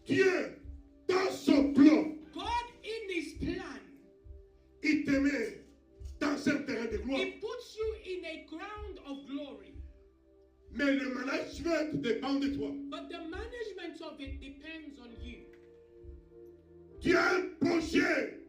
Dieu, dans son plan, God in his plan, il te met dans un terrain de gloire. he puts you in a ground of glory. Mais le management dépend de toi. But the management of it depends on you. Dieu a un projet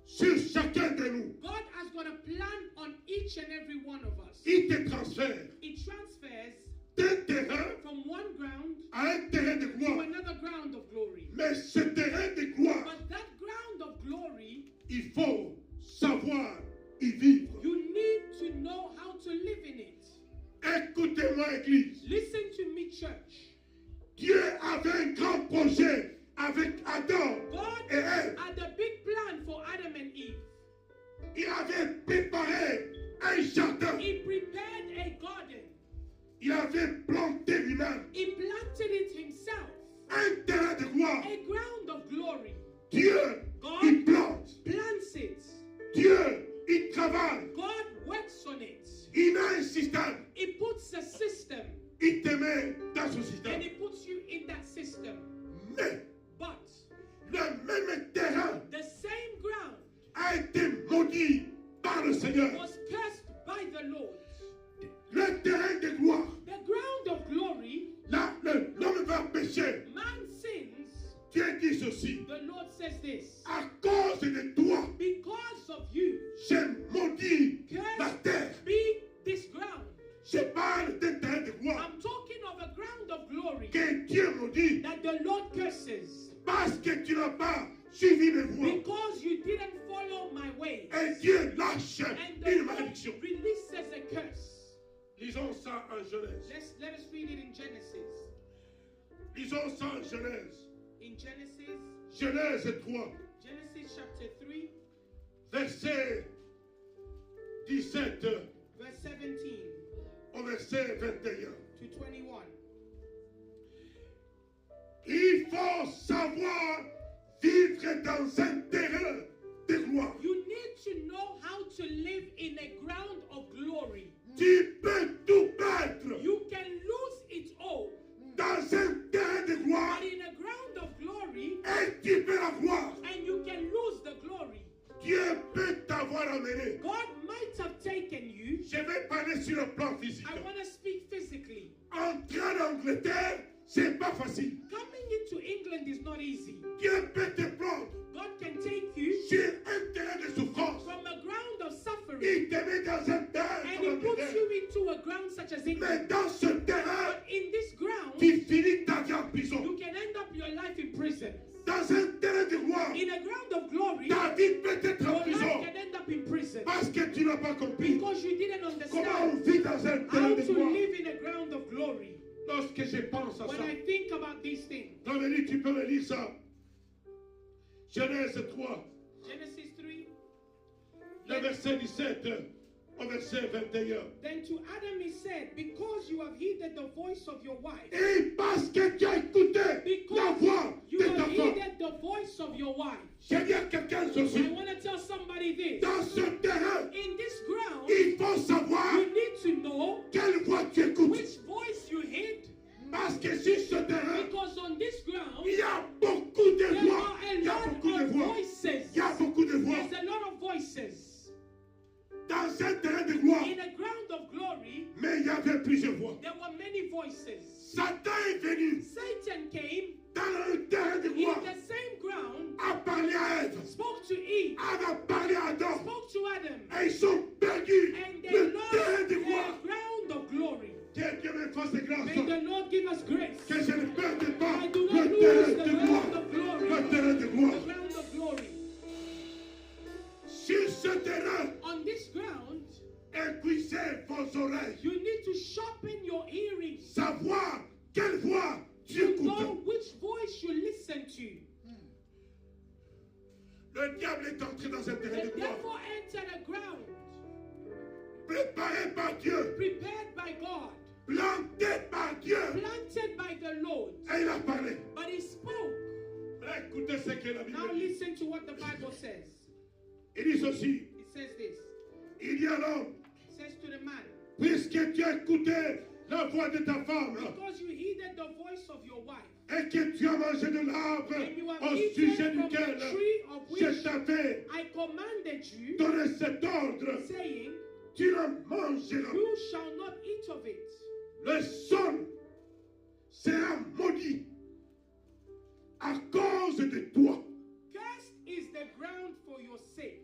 sur chacun de nous. God has got a plan on each and every one of us. Il te transfère It transfers d'un terrain from one ground à un terrain de to gloire. another ground of glory. Mais ce terrain de gloire, But that ground of glory, il faut savoir y vivre. you need to know how to live in it. Écoutez-moi, Église. Listen to me, church. Dieu avait un grand projet avec Adam God et Ève. had a big plan for Adam and Eve. Il avait préparé un jardin. He prepared a garden. Il avait planté lui-même He planted it himself. un terrain de gloire. A ground of glory. Dieu, God il plante. plants it. Dieu, il travaille. God works on it. Il a un système. He puts a system Il te met dans son and système. he puts you in that system. Mais But le même terrain the same ground a été maudit par le Seigneur. was cursed by the Lord. Le terrain de gloire. The ground of glory, Là, l'homme va pécher. man sins. Dieu dit ceci. The Lord says this. À cause de toi, Because of you, j'ai maudit la cursed terre. be this ground. Je parle d'un terrain de gloire I'm talking of a ground of glory que Dieu maudit that the Lord curses parce que tu n'as pas suivi mes voies. because you didn't follow my ways. Et Dieu lâche And the une Lord malédiction. releases a curse. Lisons ça en Genèse. Let us read it in Genesis. Lisons ça en Genèse. In Genesis, Genèse 3, Genesis chapter 3, verset 17 verse 17 au verset 21. to 21. Il faut savoir vivre dans un terrain de gloire. You need to know how to live in a ground of glory. Tu peux tout perdre You can lose it all, dans un terrain de gloire but in a ground of glory, et tu peux l'avoir. and you can lose the glory. Dieu peut t'avoir amené. God might have taken you. Je vais parler sur le plan physique. I want to speak physically. Entrer en Angleterre, c'est pas facile. Coming into England is not easy. Dieu peut te prendre God can take you sur un terrain de souffrance. from a ground of suffering Il te met dans un terrain and comme he puts Angleterre. you into a ground such as Mais England. dans ce terrain, But in this ground, tu finis ta vie en prison. you can end up your life in prison. Dans un terrain de gloire, In a ground of glory, ta vie peut être en your life prison can end up in prison parce que tu n'as pas compris because you didn't comment on understand vit dans un terrain how de to gloire. live in a ground of glory. Lorsque je pense à When ça, I think about these things, Dominique, tu peux me lire ça. Genèse 3, Genesis 3, le verset 17 au verset 21. then to Adam he said, because you have heeded the voice of your wife, Et parce que tu as écouté la because voix you de have ta femme. heeded the voice of your wife. Je dis à quelqu'un I ceci. want to tell somebody this. Dans ce terrain, In this ground, il faut savoir you need to know quelle voix tu écoutes. which voice you heed, Parce que sur ce terrain, because on this ground, il y a beaucoup de there voix. are a Il y a lot beaucoup de of voix. voices. Il y a beaucoup de voix. There's a lot of voices. Dans un terrain de gloire, In a ground of glory, mais il y avait plusieurs voix. there were many voices. Satan est venu Satan came dans le terrain de in gloire, the same ground, a parlé à Ève, spoke to Eve, a parlé à Adam. spoke to Adam, Et ils sont perdus and they le lost terrain de their gloire. ground of glory. Que Dieu me fasse grâce. May the Lord give us grace. Que je ne perde pas I do not le lose terrain the de ground gloire. of glory. Le terrain de The gloire. ground of glory. Sur ce terrain, On this ground, aiguisez vos oreilles. you need to sharpen your hearing. Savoir quelle voix tu To know écoutes. which voice you listen to. Le diable est entré dans un terrain de The gloire. devil entered a ground Préparé par Dieu. prepared by God, Planté par Dieu. planted by the Lord. Et il a parlé. But he spoke. Mais écoutez ce que la Bible Now dit. listen to what the Bible says. Il dit ceci. It says this. Il dit à l'homme, It says to the man, puisque tu as écouté la voix de ta femme, because you heeded the voice of your wife, et que tu as mangé de l'arbre and you have au eaten sujet from duquel the tree of je which t'avais I commanded you, donné cet ordre, saying, tu ne mangeras. you shall not eat of it. Le sol sera maudit à cause de toi. Cursed is the ground for your sake.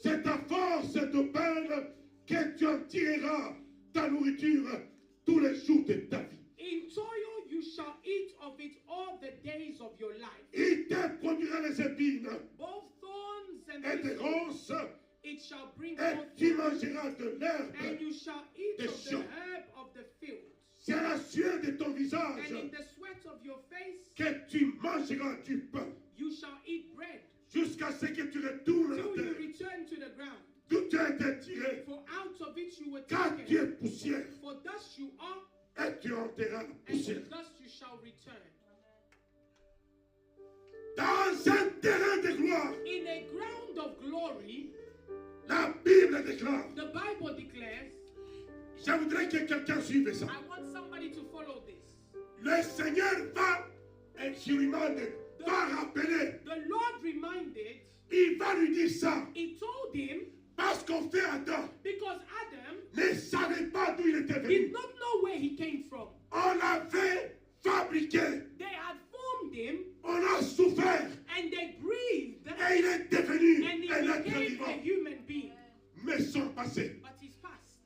C'est à force d'aubaine que tu en tireras ta nourriture tous les jours de ta vie. In toil you shall eat of it all the days of your life. Il te produira les épines Both thorns and et des thistles, ronces, it shall bring et forth tu fruit, mangeras de and l'herbe. you shall eat des of the champs. herb of the field. C'est à la sueur de ton visage And in the sweat of your face que tu mangeras du pain, you shall eat bread, jusqu'à ce que tu retournes à till la you terre. return to the ground. D'où tu as été tiré, For out of it you were car tu taken. es poussière, For thus you are, et tu enterras la and poussière. thus you shall return. Dans un terrain de gloire, In a ground of glory, la Bible déclare, the Bible declares, je voudrais que quelqu'un suive ça. I want somebody to follow this. Le Seigneur va, et je lui demande, va rappeler, The Lord reminded, il va lui dire ça, he told him, parce qu'on fait Adam because Adam ne savait pas d'où il était did venu. not know where he came from. On l'avait fabriqué, They had formed him on a souffert, and they breathed et il est devenu and he un être became a vivant. human being. Mais son passé, But his past,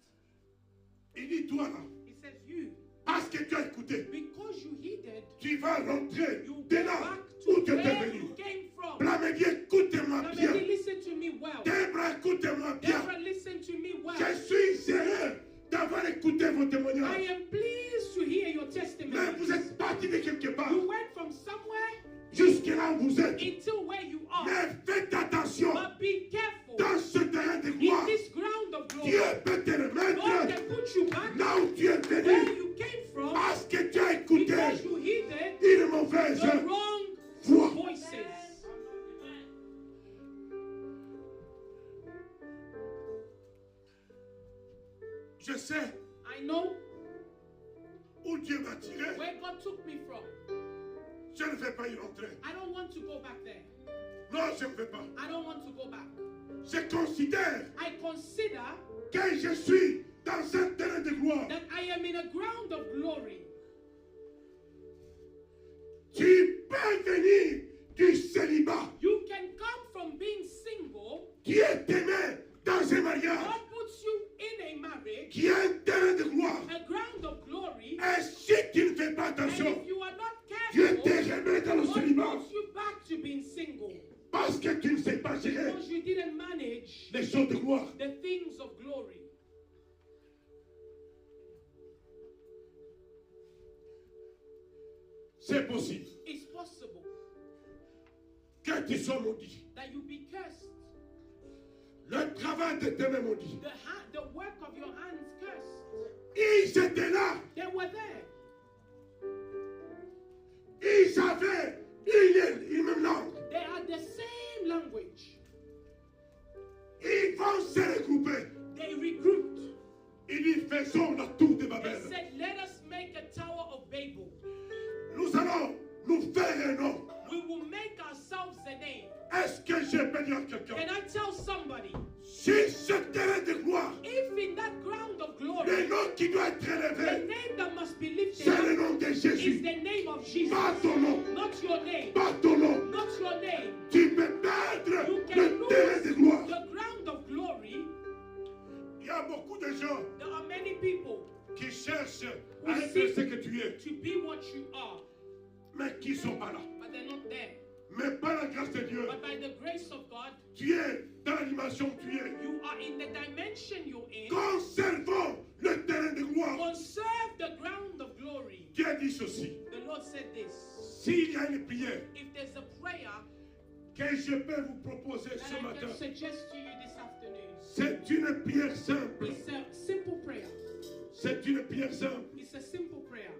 il dit toi là, he says, you, parce que tu as écouté, because you heeded, tu vas rentrer you de go là back où to tu étais where venu. you came from. Blamedi, écoutez-moi Now, bien. maybe listen to me well. Débra, écoutez-moi bien. Deborah, listen to me well. Je suis heureux d'avoir écouté vos I témoignages. am pleased to hear your Mais testimony. vous êtes parti de quelque part, You went from somewhere jusque là où vous êtes. until where you are. Mais faites attention, But be careful. dans ce terrain de In gloire, this ground of glory, Dieu peut te God remettre can put you back là où tu es where venu. you came from Parce que tu as écouté because you heeded une mauvaise the wrong voix. voices. Je sais I know où Dieu m'a tiré. where God took me from. Je ne vais pas y rentrer. I don't want to go back there. Non, je ne vais pas. I don't want to go back. Je considère I consider que je suis dans un terrain de gloire. that I am in a ground of glory. Tu peux venir du célibat. You can come from being single. Qui est aimé dans un mariage. God puts you in a marriage, Qui est un terrain de gloire. a ground of glory. Et si tu ne fais pas And attention, if you are not Dieu careful, te remet dans le God célibat. puts you back to being single Parce que tu ne sais pas gérer because you didn't manage les choses de gloire. the things of glory. C'est possible It's possible que tu sois maudit. that you be cursed. Le travail de tes mains maudit. The work of your hands cursed. Ils étaient là. They were there. Ils avaient une même langue. They had the same language. Ils vont se regrouper. They regrouped. Ils disent faisons la tour de They Babel. said, let us make a tower of Babel. Nous allons nous faire un nom. We will make ourselves a name. Est-ce que je peux dire à quelqu'un? Can I tell somebody, Si ce terrain de gloire, if in that ground of le glory, nom qui doit être the élevé, name that must be lifted c'est le up nom de is Jésus. the name of Jesus, Pas ton nom. not your name, Pas ton nom. not your name. Tu peux perdre You can le terrain de lose gloire. the ground of glory. Il y a beaucoup de gens There are many people qui cherchent who à être seek ce que tu es, to be what you are, mais qui ne sont pas là. but they're not there. Mais par la grâce de Dieu, But by the grace of God, tu es dans la dimension que tu es. you are in the dimension you're in. Conservons le terrain de gloire. Conserve the ground of glory. Dieu dit ceci. The Lord said this. S'il y a une prière If there's a prayer que je peux vous proposer that ce I matin, can suggest to you this afternoon, c'est une prière simple. it's a simple prayer. C'est une prière simple. It's a simple prayer.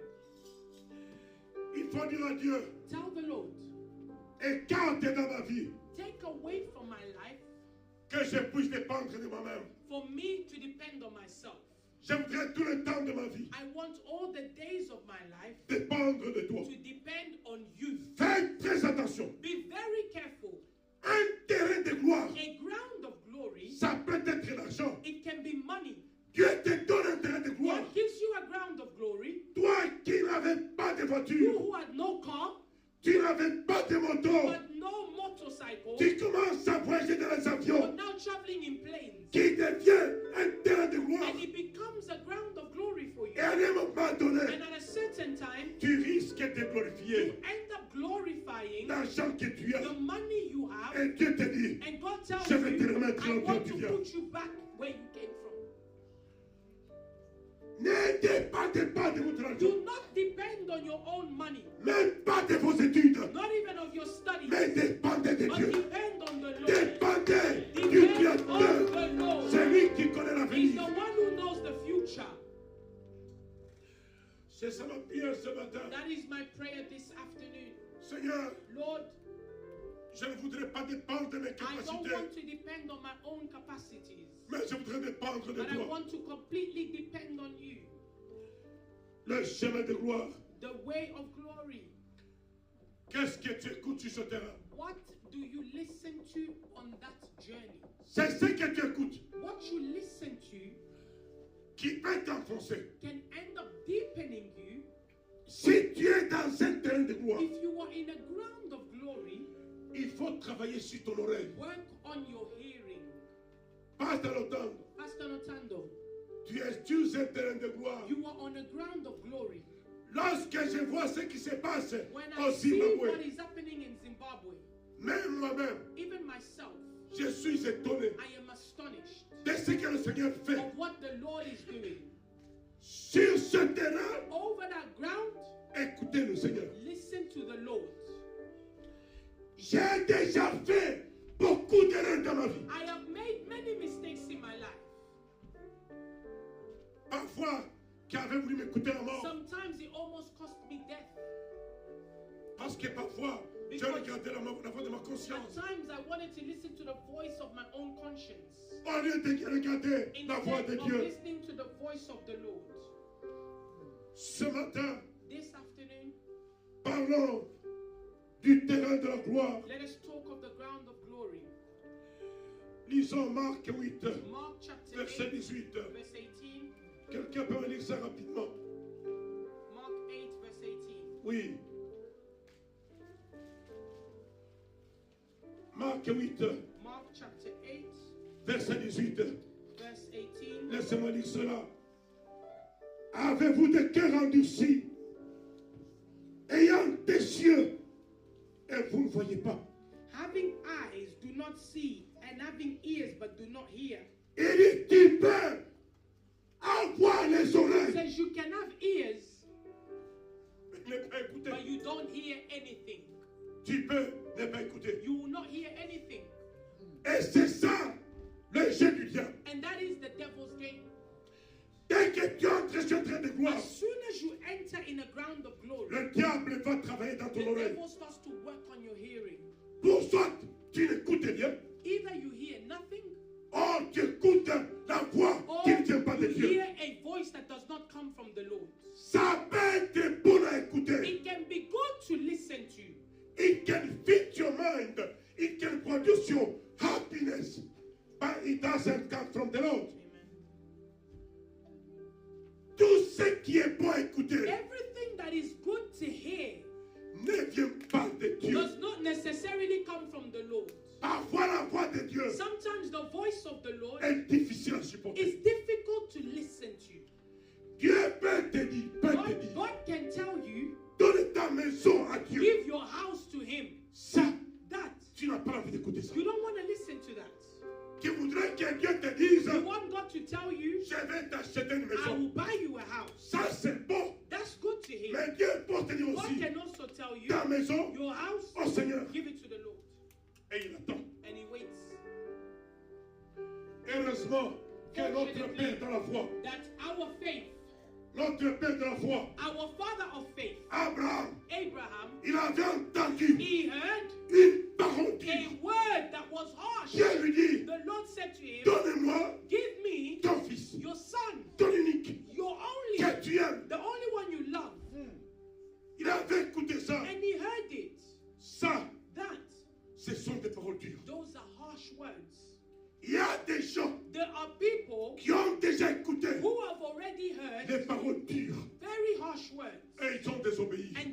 Il faut dire à Dieu, Tell the Lord, écarte dans ma vie take away from my life que je puisse dépendre de moi-même. for me to depend on myself. Je voudrais tout le temps de ma vie I want all the days of my life dépendre de toi. to depend on voiture, who had no car, tu n'avais pas de moto, but no motorcycle, tu commences à voyager dans les but avions, now traveling in planes. qui devient un terrain de gloire. And it becomes a ground of glory for you. Et à un moment donné, And at a certain time, tu risques de you glorifier end up glorifying l'argent que tu as. the money you have, Et Dieu te dit, and God tells je vais te you, remettre I là où want tu to viens. put you back where you came from. Ne dépendez pas de votre argent, Do not depend on your own money, même pas de vos études, not even of your studies, mais dépendez de but Dieu. depend on the Lord. Dépendez du Depend Créateur. on the Lord. C'est lui qui connaît He's l'avenir. the one who knows the future. C'est ça ma prière ce matin. That is my prayer this afternoon. Seigneur, Lord, je ne voudrais pas dépendre de mes I don't capacités, want to depend on my own capacities, mais je voudrais dépendre de but I toi. want to completely depend on you. Le chemin de gloire. The way of glory. Qu'est-ce que tu écoutes sur ce terrain? What do you listen to on that journey? C'est ce que tu écoutes What you listen to qui peut t'enfoncer. can end up deepening you. Si tu es dans un terrain de gloire, If you are in a ground of glory, il faut travailler sur ton oreille. work on your hearing. Pasteur Lotan, Pastor Notando, tu es sur un terrain de gloire. you are on a ground of glory. Lorsque je vois ce qui se passe When au I see what Zimbabwe, is happening in Zimbabwe, même moi-même, even myself, je suis étonné I am astonished de ce que le Seigneur fait. of what the Lord is doing. Sur ce terrain, Over that ground, écoutez le Seigneur. listen to the Lord. J'ai déjà fait beaucoup d'erreurs dans ma vie. I have made many mistakes in my life. Parfois, qui avait voulu m'écouter à mort. Sometimes it almost cost me death. Parce que parfois, j'ai regardé la voix de ma At conscience. times I wanted to listen to the voice of my own conscience Au lieu de regarder la voix instead de of Dieu. listening to the voice of the Lord. Ce matin, This afternoon, parlons du terrain de la gloire. let us talk of the ground of glory. Lisons Marc 8, Mark chapter verset 8, 18. verse 18. Quelqu'un peut me lire ça rapidement? Mark 8, verse 18. Oui. Marc 8, Mark chapter 8, verset 18. verse 18. Laissez-moi lire cela. Avez-vous des cœurs endurcis, ayant des yeux, et vous ne voyez pas? Having eyes, do not see, and having ears, but do not hear. Il dit, tu peux avoir les It oreilles, says you can have ears, mais ne pas écouter. but you don't hear anything. Tu peux ne pas écouter. You will not hear anything. Et c'est ça le jeu du diable. And that is the devil's game. Dès que tu entres sur un train de gloire, As soon as you enter in a ground of glory, le diable va travailler dans the ton oreille. devil starts to work on your hearing. Pour soit tu n'écoutes rien, Either you hear nothing, or tu écoutes la voix or qui ne vient pas de you Dieu. hear a voice that does not come from the Lord. Ça peut être bon à écouter. It can be good to listen to. It can fit your mind. It can produce your happiness. But it doesn't come from the Lord. Amen. Tout ce qui est bon à écouter Everything that is good to hear ne vient pas de Dieu. does not necessarily come from the Lord. Parfois la voix de Dieu Sometimes the voice of the Lord est difficile à supporter. is difficult to listen to. Dieu peut te dire, God can tell you, donne ta maison à Dieu. give your house to Him. Ça, That, tu n'as pas envie d'écouter ça. you don't want to listen to that. Tu voudrais que Dieu te dise, You want God to tell you, je vais t'acheter une I maison. will buy you a house. Ça, c'est bon. That's good to hear. Mais Dieu peut te dire God aussi, can also tell you, ta maison, your house, au Seigneur. give it to the Lord. Et il attend. And He waits. Heureusement que notre Père dans la foi, That our faith, notre Père dans la foi, our father of faith, Abraham, Abraham, il avait entendu he heard une parole a dure. word that was harsh. Dieu lui dit, The Lord said to him, donne-moi give me ton fils, your son, ton unique, your only, que tu aimes. the only one you love. Il avait écouté ça. And he heard it. Ça, That, ce sont des paroles dures. those are harsh words. Il y a des gens There are people qui ont déjà écouté who have already heard des paroles dures very harsh words. et ils ont désobéi. And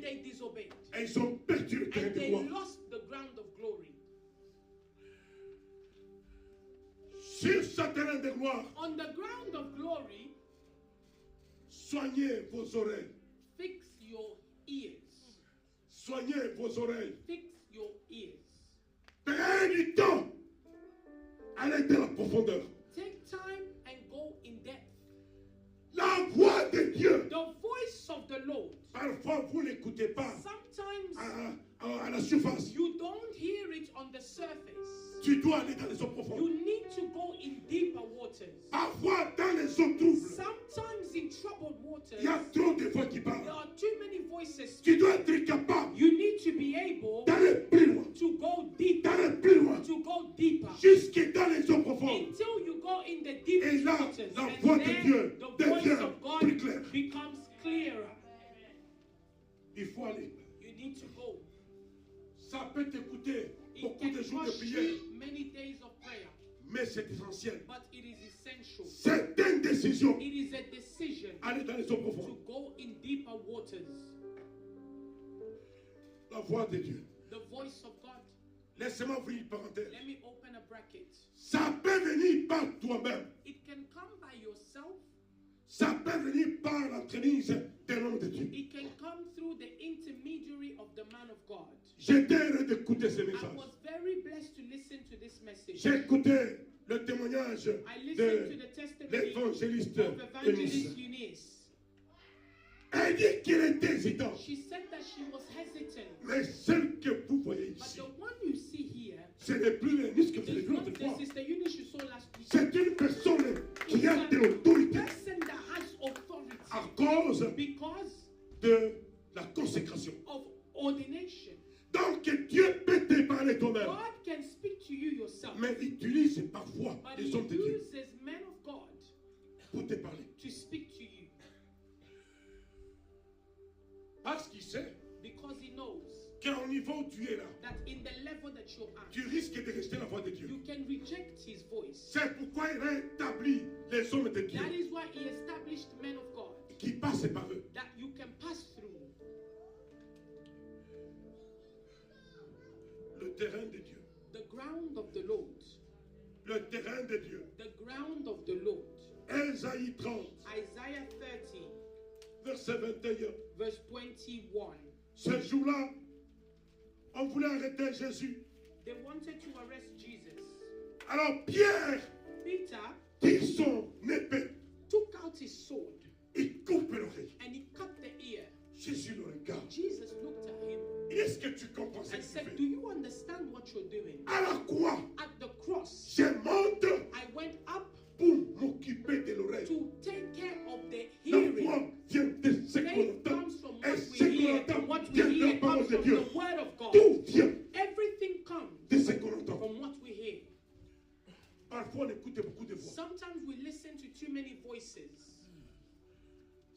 Soignez vos oreilles. Fix your ears. Soignez vos oreilles. Fix your ears. Prenez du temps. Allez dans la profondeur. Take time and go in depth. La voix de Dieu. The voice of the Lord. Parfois, vous n'écoutez pas Sometimes à la surface. you don't hear it on the surface. Tu dois aller dans les eaux profondes. You need to go in deeper waters. Parfois, dans les eaux troubles, Sometimes in troubled waters, il y a trop de voix qui there parlent. are too many voices. Tu dois être capable You need to be able d'aller plus loin. to go deeper, D'aller plus loin. to go deeper, Jusque dans les eaux profondes. until you go in the Et deepest là, waters. la And voix de then Dieu the voice devient of God plus claire. becomes clearer. Il faut aller. You need to go. Ça peut t'écouter It beaucoup can de jours de cost prière, you many days of prayer, mais c'est essentiel. but it is essential. C'est une décision. It is a decision Aller dans les eaux to profondes. go in deeper waters. La voix de Dieu. The voice of God. Laissez-moi ouvrir une parenthèse. Let me open a bracket. Ça peut venir par toi-même. It can come by yourself. Ça peut venir par l'entremise de l'homme de Dieu. It can come through the intermediary of the man of God. J'étais heureux d'écouter ce I message. was very blessed to listen to this message. J'ai écouté le témoignage I listened to de the testimony l'évangéliste of Eunice. Evangelist Eunice. Elle dit qu'il était hésitant. She said that she was hesitant. Mais celle que vous voyez But ici, the one you see here ce n'est plus l'Eunice que vous avez is vu not l'autre the fois. sister Eunice you saw last week. C'est une personne qui It's a de a l'autorité person that has authority à cause because de la consécration. of ordination. Donc Dieu peut te parler toi-même, God can speak to you yourself, mais il utilise parfois but les He hommes de Dieu uses men of God pour te parler. to speak to you Parce qu'il sait because He knows qu'au niveau où tu es là, that in the level that you're at, tu risques de rester la voix de Dieu. you can reject His voice. C'est pourquoi il a établi les hommes de Dieu That is why He established men of God qui passent par eux. that you can pass through. Le terrain de Dieu. The ground of the Lord. Le terrain de Dieu. The ground of the Lord. Ésaïe 30, Isaiah 30, verset 21. verse 21. Ce jour-là, on voulait arrêter Jésus. They wanted to arrest Jesus. Alors Pierre Peter tire son épée. took out his sword Il coupe l'oreille. and he cut the ear. Jésus le regarde. Jesus looked at him Est-ce que tu comprends ce and que tu said, fais? do you understand what you're doing? À la croix, At the cross, je monte I went up pour m'occuper de l'oreille. to take care of the La hearing. foi vient de ce qu'on Faith entend. comes from Et what ce we qu'on hear, entend and what we vient de la hear parole comes de from Dieu. the word of God. Tout vient Everything comes de ce qu'on entend. from what we hear. Parfois, on écoute beaucoup de voix. Sometimes we listen to too many voices.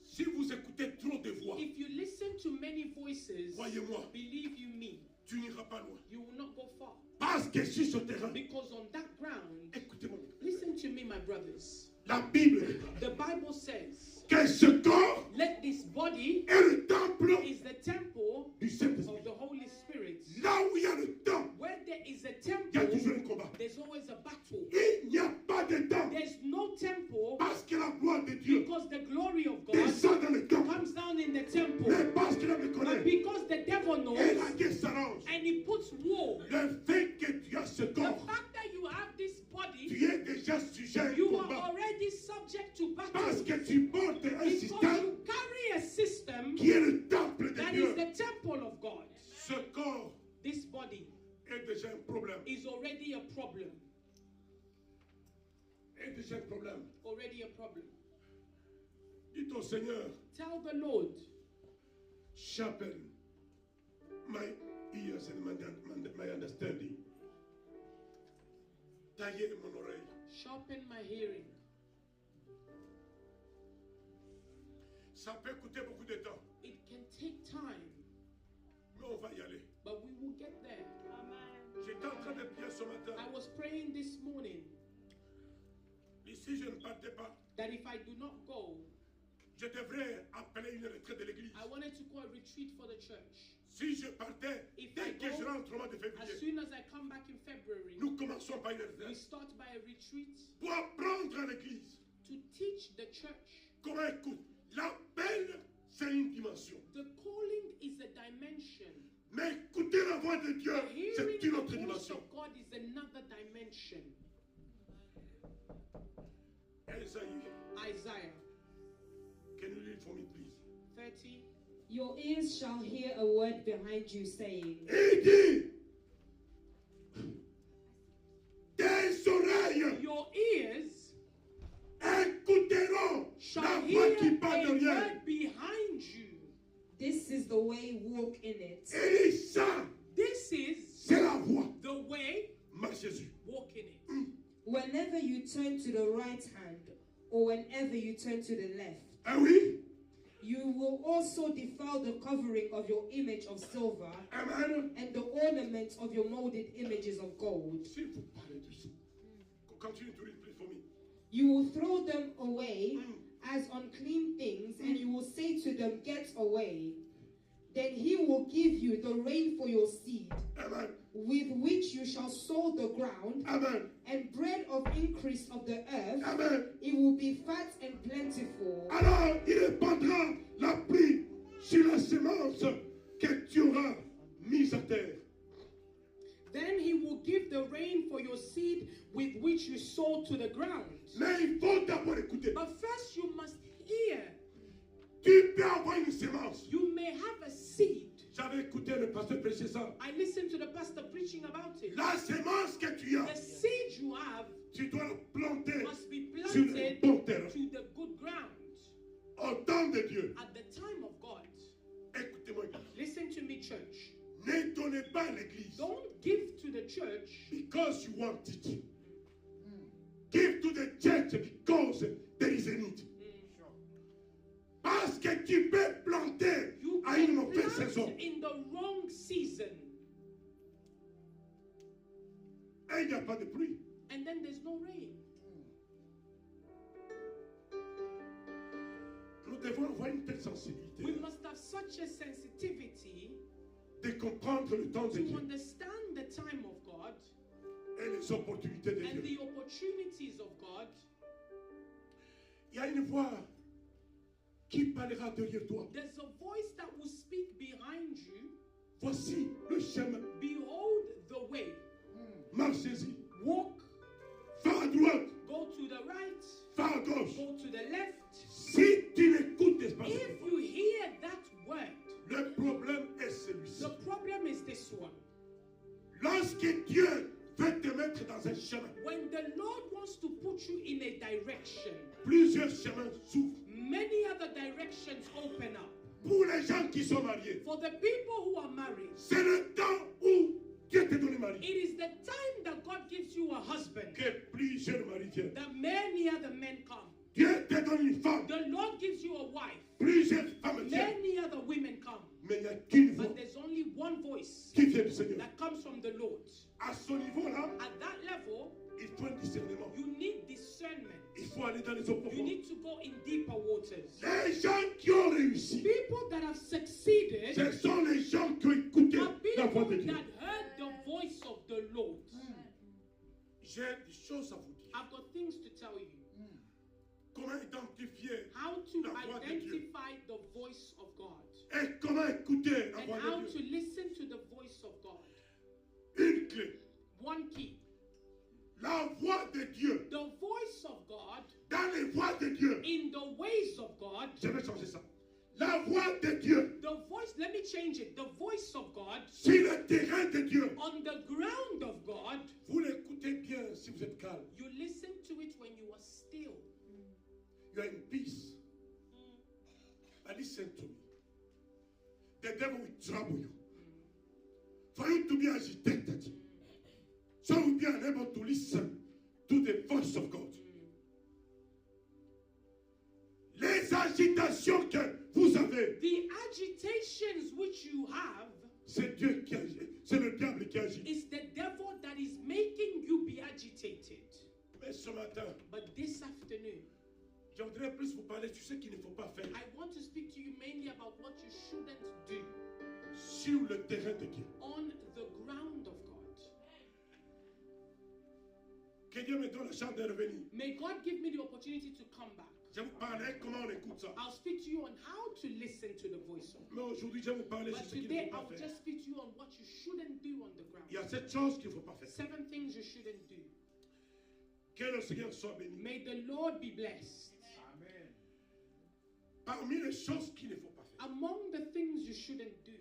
Si vous écoutez trop de voix, If you listen to many voices, croyez-moi, believe you me, tu n'iras pas loin. you will not go far. Parce que sur ce terrain, Because on that ground, écoutez-moi, listen to me, my brothers. la Bible déclare The Bible says, que ce corps let this body est le temple is the temple du Saint-Esprit. of the Holy Spirit. Là où il y a le temps, Where there is a il y a temple, toujours un combat. there's always a battle. Il n'y a pas de temps There's no temple parce que la gloire de Dieu because the glory of God descend dans le temple. comes down in the temple. Mais parce qu'il a me But connaît because the devil et knows la guerre s'arrange. and he puts war, Le fait que tu as ce the corps, fact that you have this body, tu es déjà sujet à un you are combat. already subject to Parce battle. que tu portes un Because système you carry a system qui est le temple de that is Dieu. the temple of God. Ce corps This body est déjà un problème. is already a problem. Est déjà un problème. Already a problem. Dites au Seigneur, Tell the Lord, sharpen my ears and my understanding. Taillez mon oreille. sharpen my hearing. Ça peut coûter beaucoup de temps, It can take time, mais on va y aller. but we will get there. J'étais en train de prier ce matin. I was praying this morning Et si je ne partais pas, that if I do not go, je devrais appeler une retraite de l'église. I wanted to call a retreat for the church. Si je partais, If dès I que go, je rentre au mois de As février, soon as I come back in February, nous commençons par une we retraite start by a retreat pour apprendre à l'église to teach the church comment L'appel, c'est une dimension. The calling is a dimension. Mais écouter la voix de Dieu, The c'est hearing une the autre voice dimension. of God is another dimension. Isaiah Can you read for me, please? 30. Your ears shall hear a word behind you saying, Et il dit, tes oreilles Your ears écouteront shall la voix hear qui a parle derrière. word behind you. this is the way, walk in it. Et ça, This is c'est la voix. the way, Ma Jésus. walk in it. Whenever you turn to the right hand, or whenever you turn to the left, Ah oui? you will also defile the covering of your image of silver Amen. and the ornaments of your molded images of gold. S'il vous parle de ça. Continue to read, please, for me. You will throw them away as unclean things, and you will say to them, get away. Then he will give you the rain for your seed, Amen. with which you shall sow the ground, Amen. and bread of increase of the earth. Amen. It will be fat and plentiful. Alors, il répandra la pluie sur la semence que tu auras mise à terre. Then he will give the rain for your seed with which you sow to the ground. Mais il faut d'abord écouter. But first you must hear. Tu peux avoir une semence. You may have a seed. J'avais écouté le pasteur prêcher ça. I listened to the pastor preaching about it. La semence que tu as, The seed you have tu dois la planter must be sur le planted bon terrain. to the good ground Au temps de Dieu. at the time of God. Écoutez-moi. Listen to me, church. Ne donnez pas à l'église Don't give to the church because you want it. Give to the church because there is a need. Parce que tu peux planter you à une can mauvaise plant saison. in the wrong season, Et il n'y a pas de pluie. and then there's no rain. Nous devons avoir une telle sensibilité We must have such a sensitivity de comprendre le temps de to Dieu understand the time of God et les opportunités de and Dieu. the opportunities of God. Il y a une voix qui parlera derrière toi. There's a voice that will speak behind you. Voici le chemin. Behold the way. Marchez-y. Walk, Va à droite. go to the right, Va à gauche. go to the left. Si tu n'écoutes pas If you hear that word, le problème est celui-ci. the problem is this one. Lorsque Dieu veut te mettre dans un chemin, When the Lord wants to put you in a direction, plusieurs chemins s'ouvrent. many other directions open up. Pour les gens qui sont mariés, For the people who are married, c'est le temps où Dieu te donne un mari. it is the time that God gives you a husband Que plusieurs maris viennent. that many other men come. Dieu te donne une femme. The Lord gives you a wife. Plusieurs femmes viennent. Many other women come. Mais il n'y a qu'une voix But there's only one voice qui vient du Seigneur. that comes from the Lord. À ce niveau-là, At that level, il faut un discernement. you need discernment. Il faut aller dans les eaux You profondes. need to go in deeper waters. Les gens qui ont réussi, People that have succeeded ce sont les gens qui ont écouté are la voix de people Dieu. that heard the voice of the Lord. J'ai des choses à vous dire. I've got things to tell you. Comment identifier How to La voix de Dieu. identify the voice of God. et comment écouter la And voix how de to Dieu. listen to the voice of God. Une clé. One key. La voix de Dieu. The voice of God Dans les voies de Dieu. in the ways of God. Je vais changer ça. La voix de Dieu. The voice, let me change it. The voice of God Sur le terrain de Dieu. on the ground of God. Vous l'écoutez bien si vous êtes calme. You listen to it when you are still. You are in peace. And listen to me. The devil will trouble you. For you to be agitated. So you will be unable to listen to the voice of God. Les agitations que vous avez, The agitations which you have c'est Dieu qui agit. C'est le diable qui agit. is the devil that is making you be agitated. Mais ce matin, But this afternoon, je voudrais plus vous parler de ce qu'il ne faut pas faire I want to speak to you mainly about what you shouldn't do sur le terrain de Dieu. on the ground of God. Que Dieu me donne la chance de revenir. May God give me the opportunity to come back. Je vais vous parler comment on écoute ça. I'll speak to you on how to listen to the voice of Mais aujourd'hui, je vais vous parler God. sur But ce qu'il ne today, faut pas I'll faire. just speak to you on what you shouldn't do on the ground. Il y a 7 choses qu'il ne faut pas faire. 7 things you shouldn't do. Que le Seigneur soit béni. May the Lord be blessed. Parmi les choses qu'il ne faut pas faire, Among the things you shouldn't do,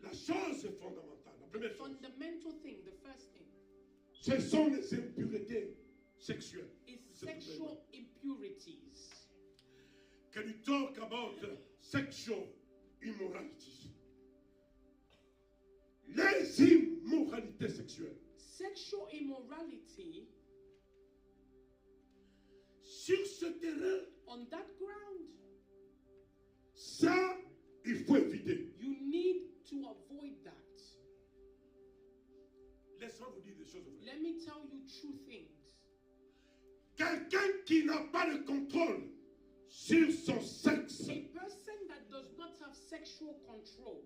la chose fondamentale, la première chose, fundamental thing, the first thing, ce sont les impuretés sexuelles. is sexual impurities. Can you talk about sexual immorality? Les immoralités sexuelles. Sexual immorality, Sur ce terrain, on that ground, ça, il faut éviter. you need to avoid that. Laissez-moi vous dire des choses vraies. Let me tell you true things. Quelqu'un qui n'a pas de contrôle sur son sexe, A person that does not have sexual control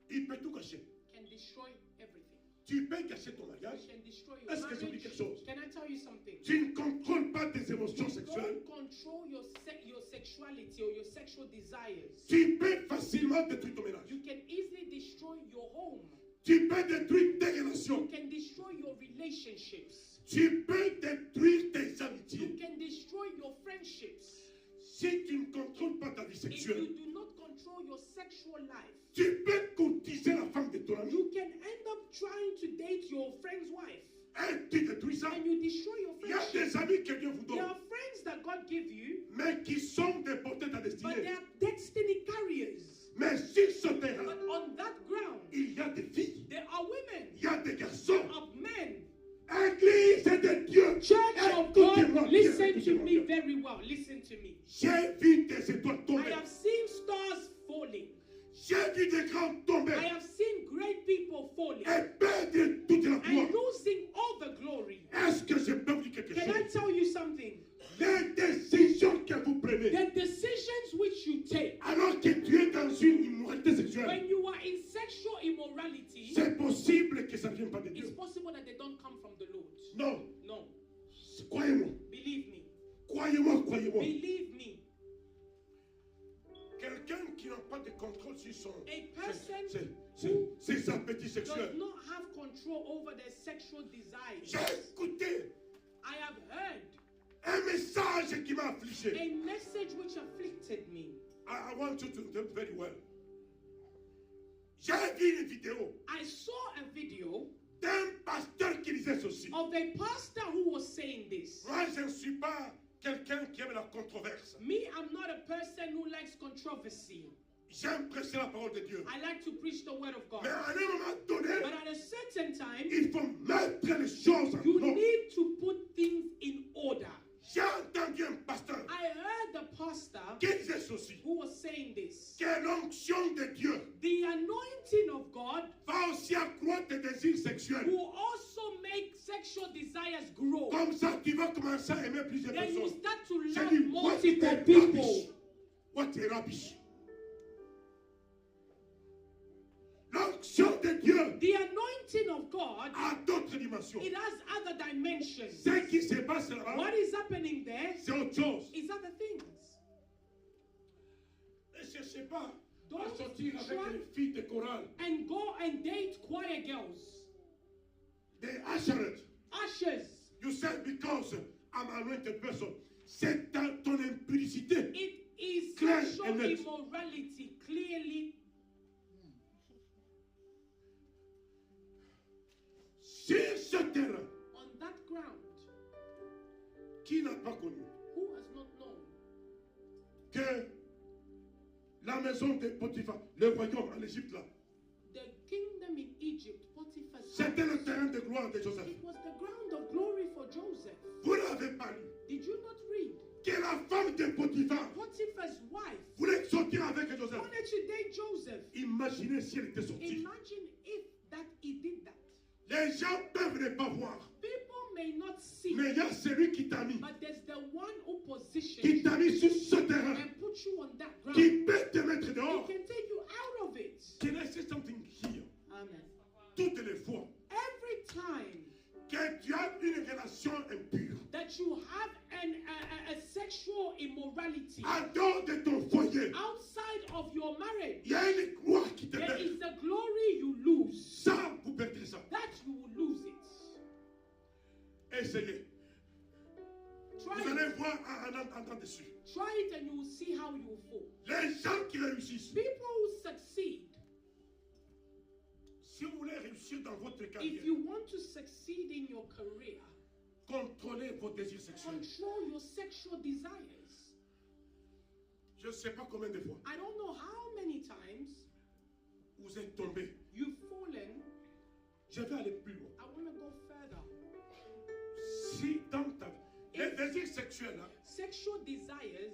il peut tout cacher. can destroy everything. Tu peux cacher ton mariage. You can destroy your Est-ce que je dis marriage. quelque chose? Can I tell you something? Tu ne contrôles pas tes émotions sexuelles. Don't control your sexuality or your sexual desires. Tu peux facilement détruire ton ménage. You can easily destroy your home. Tu peux détruire tes You relations. can destroy your relationships. Tu peux détruire tes You amitiés. can destroy your friendships. Si tu ne contrôles pas ta vie If sexuelle, you do not control your sexual life, tu peux courtiser la femme de ton ami you can end up trying to date your friend's wife. et tu détruis ça. And you destroy your Il y a friendship. des amis que Dieu vous There donne, are friends that God give you, mais qui sont déportés ta but they destinée. are destiny carriers. Mais sur ce terrain, But on that ground, il y a des filles, there are women, il y a des garçons. of men. Église de Dieu. Church of Écoutez-moi God, bien, listen to écoutez-moi me bien. very well. Listen to me. J'ai vu des étoiles I tomber. have seen stars falling. J'ai vu des grands tomber I have seen great people falling et perdre toute la gloire. and losing all the glory. Est-ce que je peux vous dire quelque Can I chose? tell you something? Les décisions que vous prenez, The decisions which you take alors que tu es dans une immoralité sexuelle, when you are in sexual immorality, c'est possible que ça ne vienne pas de it's Dieu. possible that they don't come from the Lord. Non, No. croyez-moi, Believe me. croyez-moi, croyez-moi. Believe me. Quelqu'un qui n'a pas de contrôle sur son, A person ses appétits does sexuels. not have control over their sexual desires. J'ai écouté I have heard un message qui m'a affligé. a message which afflicted me. I want you to do very well. J'ai vu une vidéo I saw a video d'un pasteur qui disait ceci. of a pastor who was saying this. Moi, je ne suis pas quelqu'un qui aime la controverse. Me, I'm not a person who likes controversy. J'aime prêcher la parole de Dieu. I like to preach the word of God. Mais à un moment donné, But at a certain time, il faut mettre les choses en you ordre. need to put things in order. J'ai entendu un pasteur I heard the pastor qui disait ceci. who was saying this. Que l'onction de Dieu The anointing of God va aussi accroître tes désirs sexuels. will also make sexual desires grow. Comme ça, tu vas commencer à aimer plusieurs Then you personnes. start to J'ai love dit, what multiple a people. rubbish. What a rubbish. L'onction de Dieu The anointing of God, a d'autres dimensions. it has other dimensions. Ce qui se passe là-bas, What is happening there c'est autre chose. is other things. Ne cherchez pas à Don't sortir avec try les filles de chorale, and go and date choir girls, des usherets. ushers. You said because I'm an anointed person. C'est dans ton impudicité. It is Clear sexual and net. immorality clearly. Sur ce terrain, On that ground, qui n'a pas connu who has not known que la maison de Potiphar, le royaume en Égypte là, the kingdom in Egypt, Potiphar's c'était le house, terrain de gloire de Joseph. it was the ground of glory for Joseph. Vous n'avez pas lu Did you not read? que la femme de Potiphar Potiphar's wife voulait sortir avec Joseph. wanted to date Joseph. Imaginez si elle était sortie. Imagine if that he did that. Les gens peuvent ne pas voir, People may not see, mais il y a celui qui t'a mis, but there's the one who positions qui you t'a mis sur ce terrain, and put you on that ground. qui peut te mettre He dehors. can take you out of it. Can I say something here? Amen. Toutes les fois Every time que tu as une relation impure, that you have immorality. En dehors de ton foyer, Outside of your marriage, il y a une gloire qui te there perd. is the glory you lose. Ça, vous perdrez ça. That you will lose it. Essayez. Try Vous allez it. voir en entendre dessus. Try it and you will see how you will fall. Les gens qui réussissent, People who succeed, si vous voulez réussir dans votre if carrière, you want to succeed in your career, contrôlez vos désirs sexuels. control your sexual desires. Je ne sais pas combien de fois I don't know how many times vous êtes tombé. you've fallen. Je vais aller plus loin. I want to go further. Si dans ta vie, les désirs sexuels, hein, Sexual desires,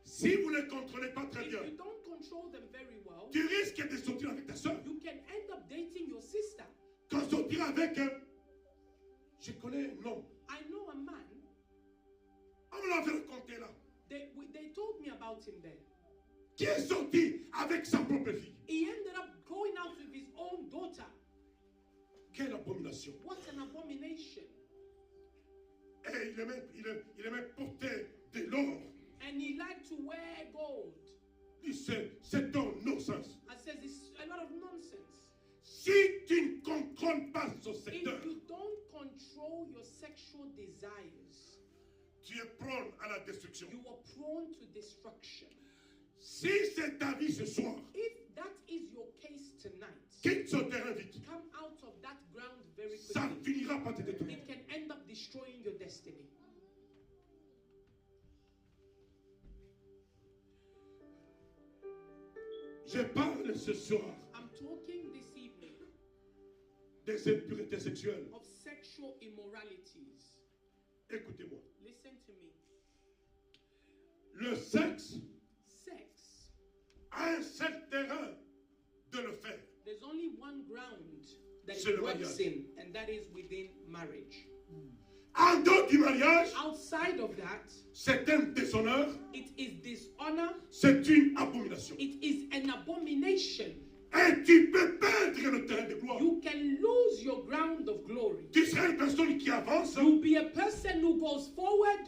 si vous ne les contrôlez pas très if bien, you don't control them very well, tu risques de sortir avec ta soeur. you can end up dating your sister. Quand sortir avec je connais un homme. I know a man, On me l'avait raconté là. they told me about him then. Qui est sorti avec sa propre fille. He ended up going out with his own daughter. Quelle abomination. What an abomination. Et il aimait porter de l'or. And he liked to wear gold. C'est un non-sens. I says it's a lot of nonsense. Si tu ne contrôles pas ce If secteur, you don't control your sexual desires, tu es prône à la destruction. you are prone to destruction. Si c'est ta vie ce soir, If that is your case tonight, quitte ce terrain vite. come out of that ground very Ça quickly. finira par te détruire. It can end up destroying your destiny. Je parle ce soir I'm talking this evening des impuretés sexuelles. of sexual immoralities. Écoutez-moi. Listen to me. Le sexe Sex, a un seul terrain de le faire. there's only one ground that C'est it le works mariage. in, and that is within marriage. En dehors du mariage, Outside of that, c'est un déshonneur, it is dishonor, c'est une abomination. it is an abomination. Et tu peux perdre le terrain de gloire. You can lose your ground of glory. Tu seras une personne qui avance You'll be a person who goes forward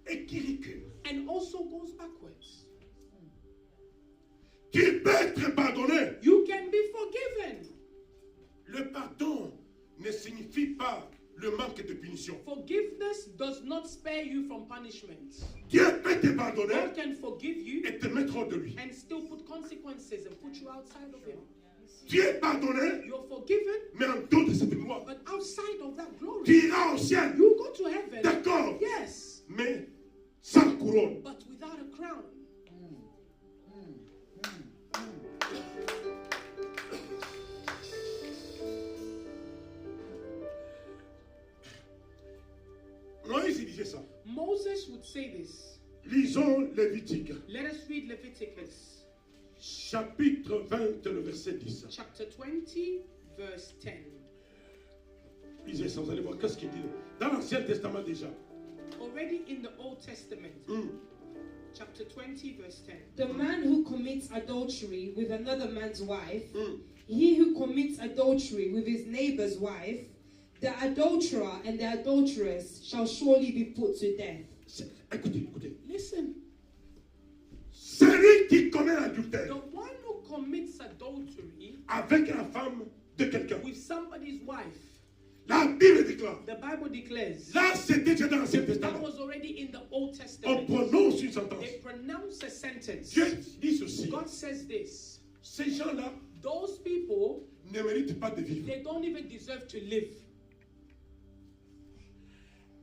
et qui recule. and also goes backwards. Tu peux être pardonné. You can be forgiven. Le pardon ne signifie pas le manque de punition. Forgiveness does not spare you from punishment. Dieu peut te pardonner God can forgive you et te mettre hors de lui. and still put consequences and put you outside of Him. Tu es pardonné, You're forgiven, mais en dehors de cette gloire. but outside of that glory, Tu iras au ciel, you go to heaven. d'accord, Yes, mais sans couronne. but without a crown. Moïse il disait ça. Moses would say this. Lisons Lévitique, Let us read Leviticus chapitre 20, le verset 10. chapter 20, verse 10. Lisez ça, vous allez voir qu'est-ce qu'il dit. Dans l'Ancien Testament déjà. Already in the Old Testament, chapter 20, verse 10. The man who commits adultery with another man's wife, Mm. he who commits adultery with his neighbor's wife, the adulterer and the adulteress shall surely be put to death. Écoutez, écoutez. Listen, Celui qui commet l'adultère the one who commits adultery avec la femme de quelqu'un. with somebody's wife, La Bible déclare. the Bible declares Là, c'était déjà dans l'Ancien that Testament. was already in the Old On Testament. prononce une sentence. They pronounce a sentence. Dieu dit ceci. God says this. Ces gens-là Those people, ne méritent pas de vivre. they don't even deserve to live.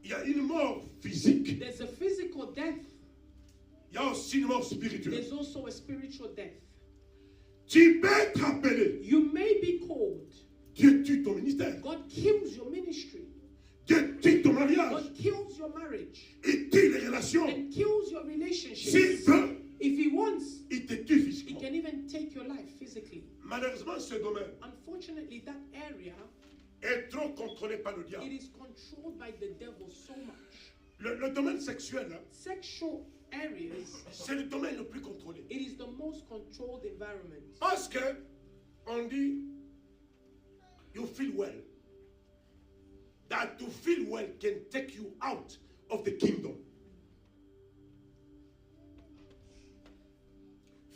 Il y a une mort physique. There's a physical death. Il y a aussi une mort spirituelle. There's also a spiritual death. Tu peux être appelé. You may be called. Dieu tue ton ministère. God kills your ministry. Dieu tue ton mariage. God kills your marriage. Il tue les relations. And kills your S'il relationships. veut, If He wants, il te tue He physiquement. can even take your life physically. Malheureusement, ce domaine Unfortunately, that area, est trop contrôlé par le it diable. is controlled by the devil so much. Le domaine sexuel, hein, Sexual areas, c'est le domaine le plus contrôlé. it is the most controlled environment. Parce que on dit, you feel well. That to feel well can take you out of the kingdom.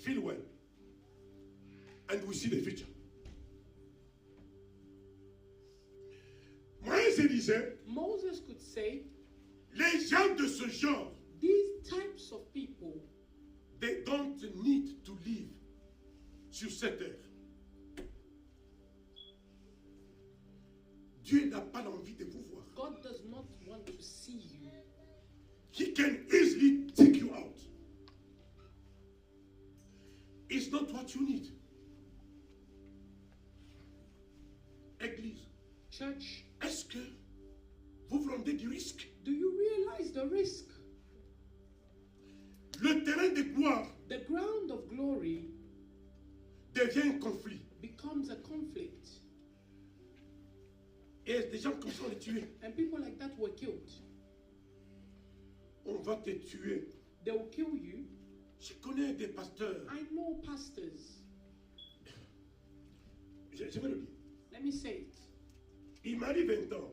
feel well. And we see the future. Moïse disait, Moses could say, les gens de ce genre, these types of people, they don't need to live sur cette terre. Dieu n'a pas envie de vous voir. God does not want to see you. He can easily take you out. It's not what you need. Église, Church, est-ce que vous vous rendez du risque? do you realize the risk? Le terrain de gloire The ground of glory devient un conflit. becomes a conflict. Et des gens comme ça, on les tue. And people like that were killed. On va te tuer. They will kill you. Je connais des pasteurs. I know pastors. Je vais le dire. Let me say it. Il m'arrive 20 ans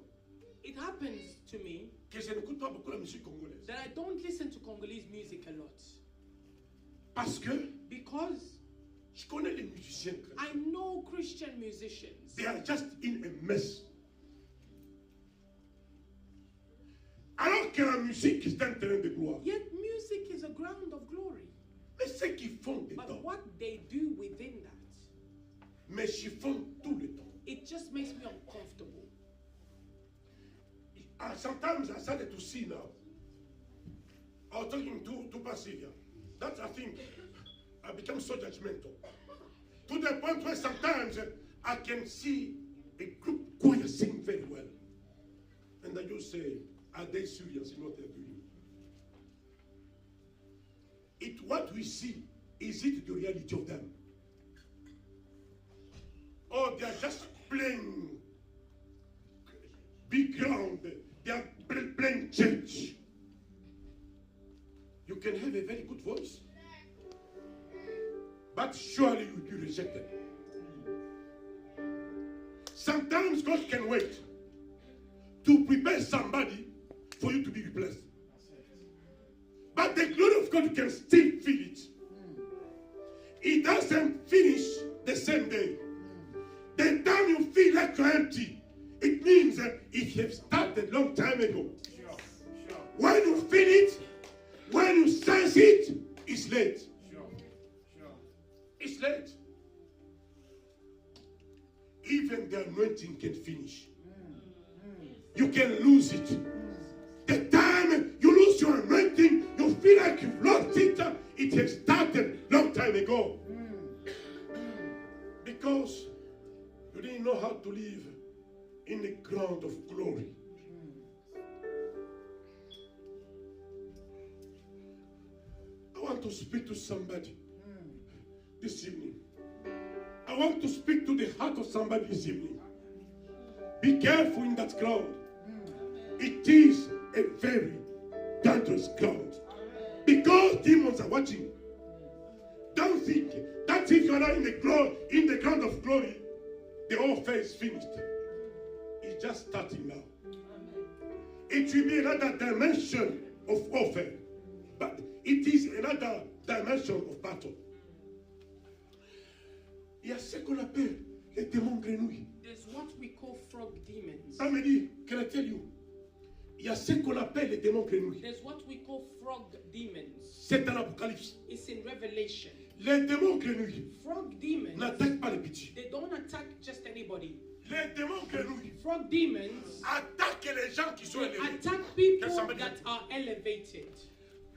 It happens to me que je n'écoute pas beaucoup la musique congolaise. that I don't listen to Congolese music a lot. Parce que Because je connais les musiciens. I know Christian musicians. They are just in a mess. Alors que la musique est un terrain de gloire. Yet music is a ground of glory. Mais ce qu'ils font But dedans, what they do within that, mais ils font tout le temps. it just makes me uncomfortable. Sometimes I started to see now. I was talking to Basilia. That I think I become so judgmental. To the point where sometimes I can see a group choir sing very well. And I just say, are they serious in what they're doing? What we see, is it the reality of them? Or they are just playing big ground, they are playing church. You can have a very good voice, but surely you will be rejected. Sometimes God can wait to prepare somebody for you to be replaced. But the glory of God can still feel it. It doesn't finish the same day. The time you feel like you're empty, it means that it has started a long time ago. When you feel it, when you sense it, it's late. It's late. Even the anointing can finish. You can lose it. The time you lose your anointing, you feel like you've lost it. It has started long time ago. Because you didn't know how to live in the ground of glory. I want to speak to somebody this evening. I want to speak to the heart of somebody this evening. Be careful in that ground. It is a very dangerous ground. Because demons are watching. Don't think that if you are not in the ground of glory, the whole affair is finished. It's just starting now. It will be another dimension of warfare. But it is another dimension of battle. Il y a ce qu'on appelle les démons grenouilles. There's what we call frog demons. Ça me dit, can I tell you? Il y a ce qu'on appelle les démons grenouilles. There's what we call frog demons. C'est dans l'Apocalypse. It's in Revelation. Les démons grenouilles Frog demons, n'attaquent pas les petits. they don't attack just anybody. Les démons grenouilles Frog demons attaquent les gens qui sont élevés. attack people Can somebody- that are elevated.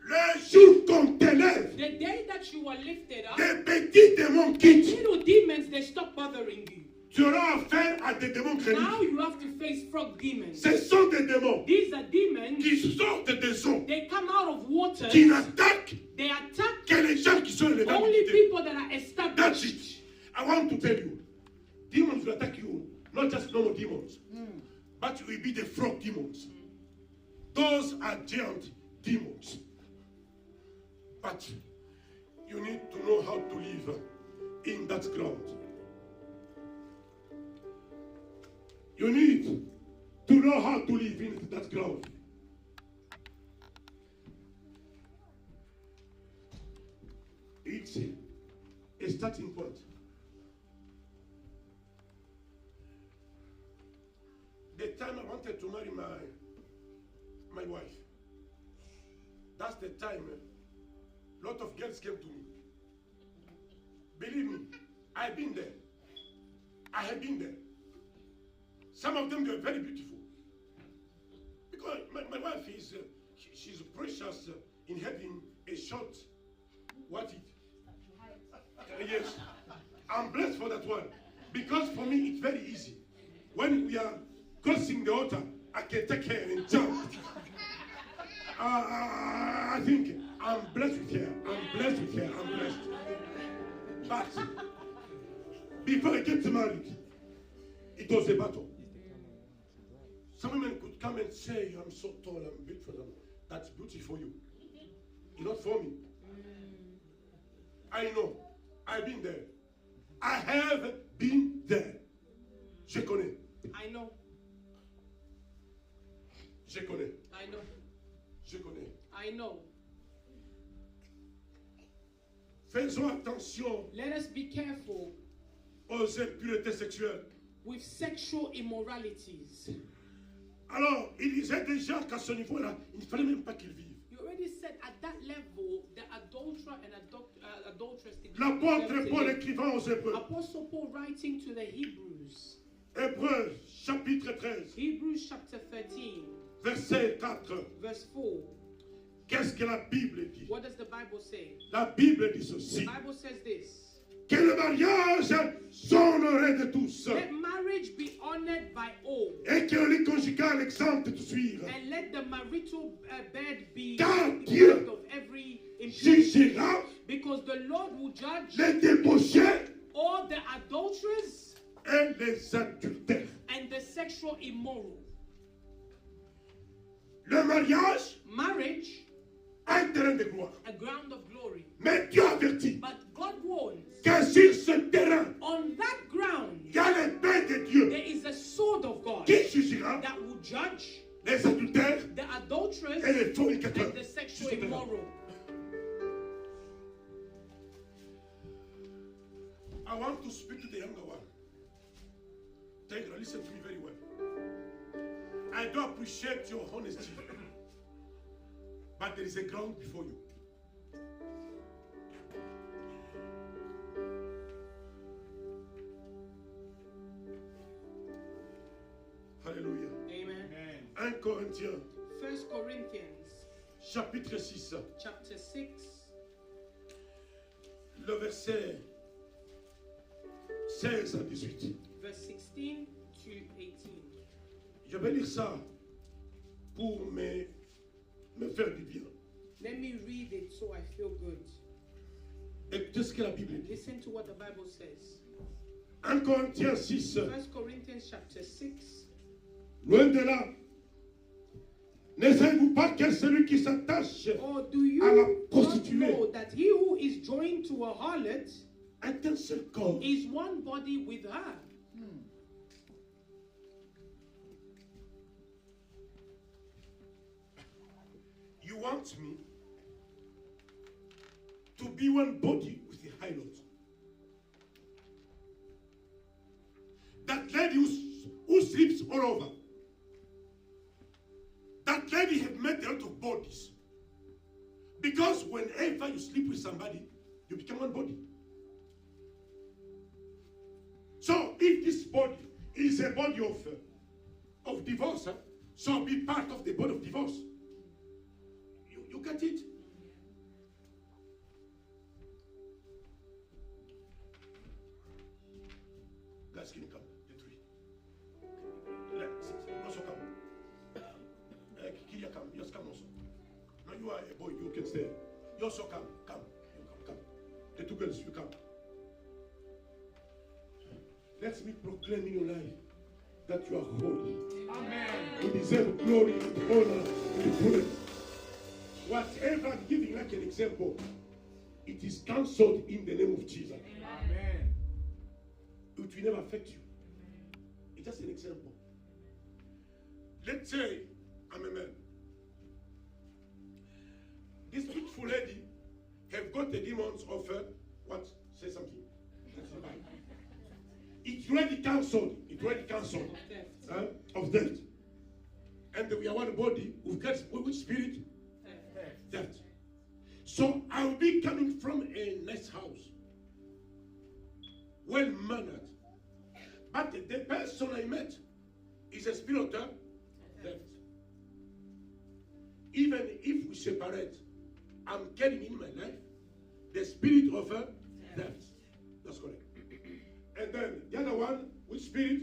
Le jour qu'on t'élève, The day that you are lifted up, des petits démons quittent. little demons, they stop bothering you. Tu auras affaire à des démons Now grenouilles. you have to face frog demons. Ce sont des démons These are demons. qui sortent des eaux, They come out of water. qui n'attaquent They attack que les gens qui sont élevés. only people that are That's established. it. I want to tell you, demons will attack you, not just normal demons, but it will be the frog demons. Those are giant demons. But you need to know how to live in that ground. You need to know how to live in that ground. It's time I wanted to marry my wife. That's the time a lot of girls came to me. Believe me, I've been there. I have been there. Some of them, they are very beautiful. Because my wife is, she's precious in having a short, yes. I'm blessed for that one. Because for me, it's very easy. When we are crossing the altar, I can take her and jump. I think I'm blessed with her. I'm blessed with her. I'm blessed. But before I get married, it was a battle. Some women could come and say, I'm so tall, I'm beautiful. That's beauty for you. It's not for me. I know. I've been there. I have been there. Je connais. I know. Je connais. I know. Je connais. I know. Faisons attention Let us be careful aux impuretés sexuelles. with sexual immoralities. Alors, il disait déjà qu'à ce niveau-là, il ne fallait même pas qu'il vive. You already said at that level, the adulterer and adulteress. L'apôtre Paul écrivant aux Hébreux, Apostle Paul writing to the Hebrews. Hébreux chapitre 13, Hebrews chapter 13, verset 4. verse 4. Qu'est-ce que la Bible dit? What does the Bible say? La Bible dit The ceci. Bible says this. Que le mariage s'honorerait de tous Let marriage be honored by all, et que le lit conjugal exempte de suivre. and let the marital bed be Car deprived Dieu of every impurity, Jugera because the Lord will judge les débauchés all the adulterers et les adultères. and the sexual immoral. Le mariage Marriage, a un terrain de gloire. a ground of glory. Mais Dieu avertit But God warns, que sur ce terrain, on that ground, il y a l'épée de Dieu there is a sword of God qui jugera that will judge les adultères the adulterers et les fornicateurs. and the Sur sexual ce terrain. immoral. I want to speak to the younger one. Tegra, listen to me very well. I do appreciate your honesty, but there is a ground before you. Alléluia. Amen. 1 Corinthiens, 1 Corinthians chapitre 6, chapter 6, le verset 16 à 18. verse 16 to 18. Je vais lire ça pour me faire du bien. Let me read it so I feel good. Écoutez ce que la Bible dit. Listen to what the Bible says. 1 Corinthiens 6, 1 Corinthians chapter 6. loin de là. Ne savez-vous pas que celui qui s'attache Or do you à la not prostituée know that he who is joined to a harlot est un seul corps? is one body with her? You want me to be one body with the harlot? That lady who sleeps all over. That lady have met a lot of bodies. Because whenever you sleep with somebody, you become one body. So if this body is a body of divorce, so be part of the body of divorce. You get it? Guys, can you come? The three. Also come. Kiria, come. Just come also. Now you are a boy, you can stay. You also come. Come. You come. The two girls, you come. Let me proclaim in your life that you are holy. Amen. You deserve glory, honor, and praise. Whatever I'm giving like an example, it is cancelled in the name of Jesus. Amen. It will never affect you. It's just an example. Let's say I'm a man. This beautiful lady have got the demons of what? Say something. That's the Bible. It's already cancelled. It's already cancelled. Huh? of death. And we are one body with God's which spirit? Death. So I will be coming from a nice house, well mannered. But the person I met is a spirit of death. Even if we separate, I'm carrying in my life the spirit of death. That's correct. And then the other one, which spirit?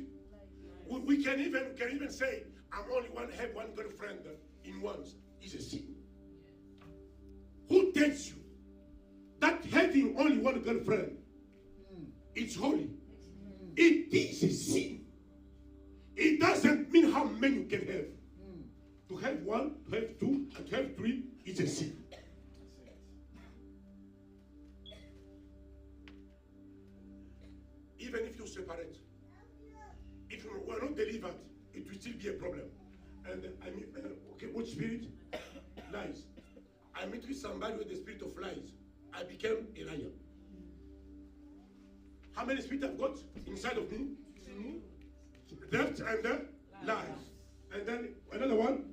We can even say, I'm only have one girlfriend in once. Is a sin. Who tells you that having only one girlfriend, it's holy? It is a sin. It doesn't mean how many you can have. To have one, to have two, and to have three is a sin. Even if you separate, if you were not delivered, it will still be a problem. And okay, what spirit? Lies. I met with somebody with the spirit of lies. I became a liar. How many spirits I've got inside of me? Death and lies. And then another one?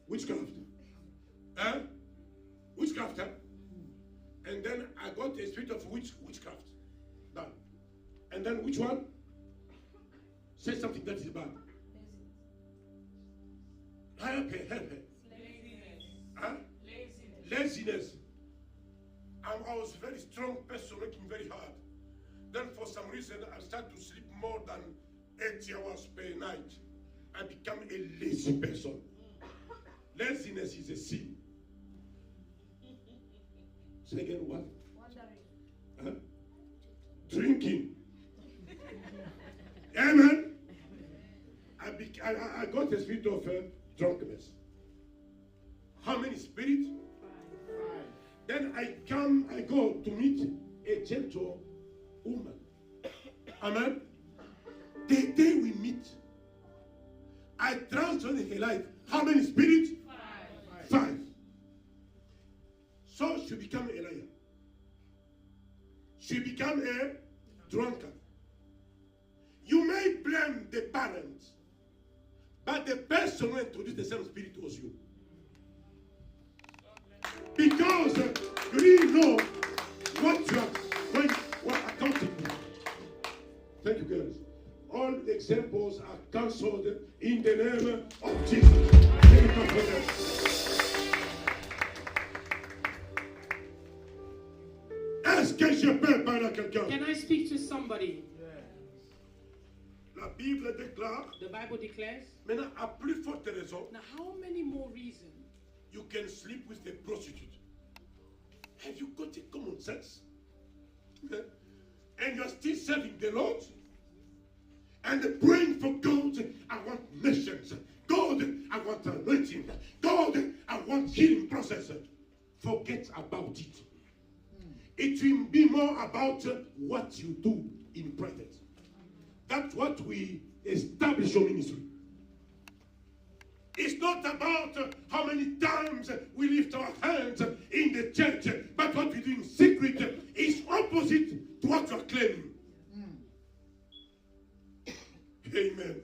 Witchcraft. Witchcraft. And then I got a spirit of witchcraft. Done. And then which one? Say something that is bad. Help her. Laziness. I was a very strong person, working very hard. Then for some reason, I started to sleep more than 8 hours per night. I become a lazy person. Laziness is a sin. Say again, what? Drinking. Amen. I got a spirit of drunkenness. How many spirits? 5. Then I go to meet a gentle woman. Amen. The day we meet, I transformed her life. How many spirits? 5. So she became a liar. She became a drunkard. You may blame the parents, but the person who introduced the same spirit was you. Because you really know what you are accounting for. Thank you, girls. All the examples are cancelled in the name of Jesus. Est-ce que je peux parler à quelqu'un? Can I speak to somebody? La Bible déclare. The Bible declares. Maintenant, à plus forte raison. Now, how many more reasons? You can sleep with a prostitute. Have you got a common sense? And you're still serving the Lord? And praying for God, I want nations. God, I want anointing. God, I want healing process. Forget about it. It will be more about what you do in private. That's what we establish your ministry. It's not about how many times we lift our hands in the church, but what we do in secret is opposite to what you are claiming. Amen.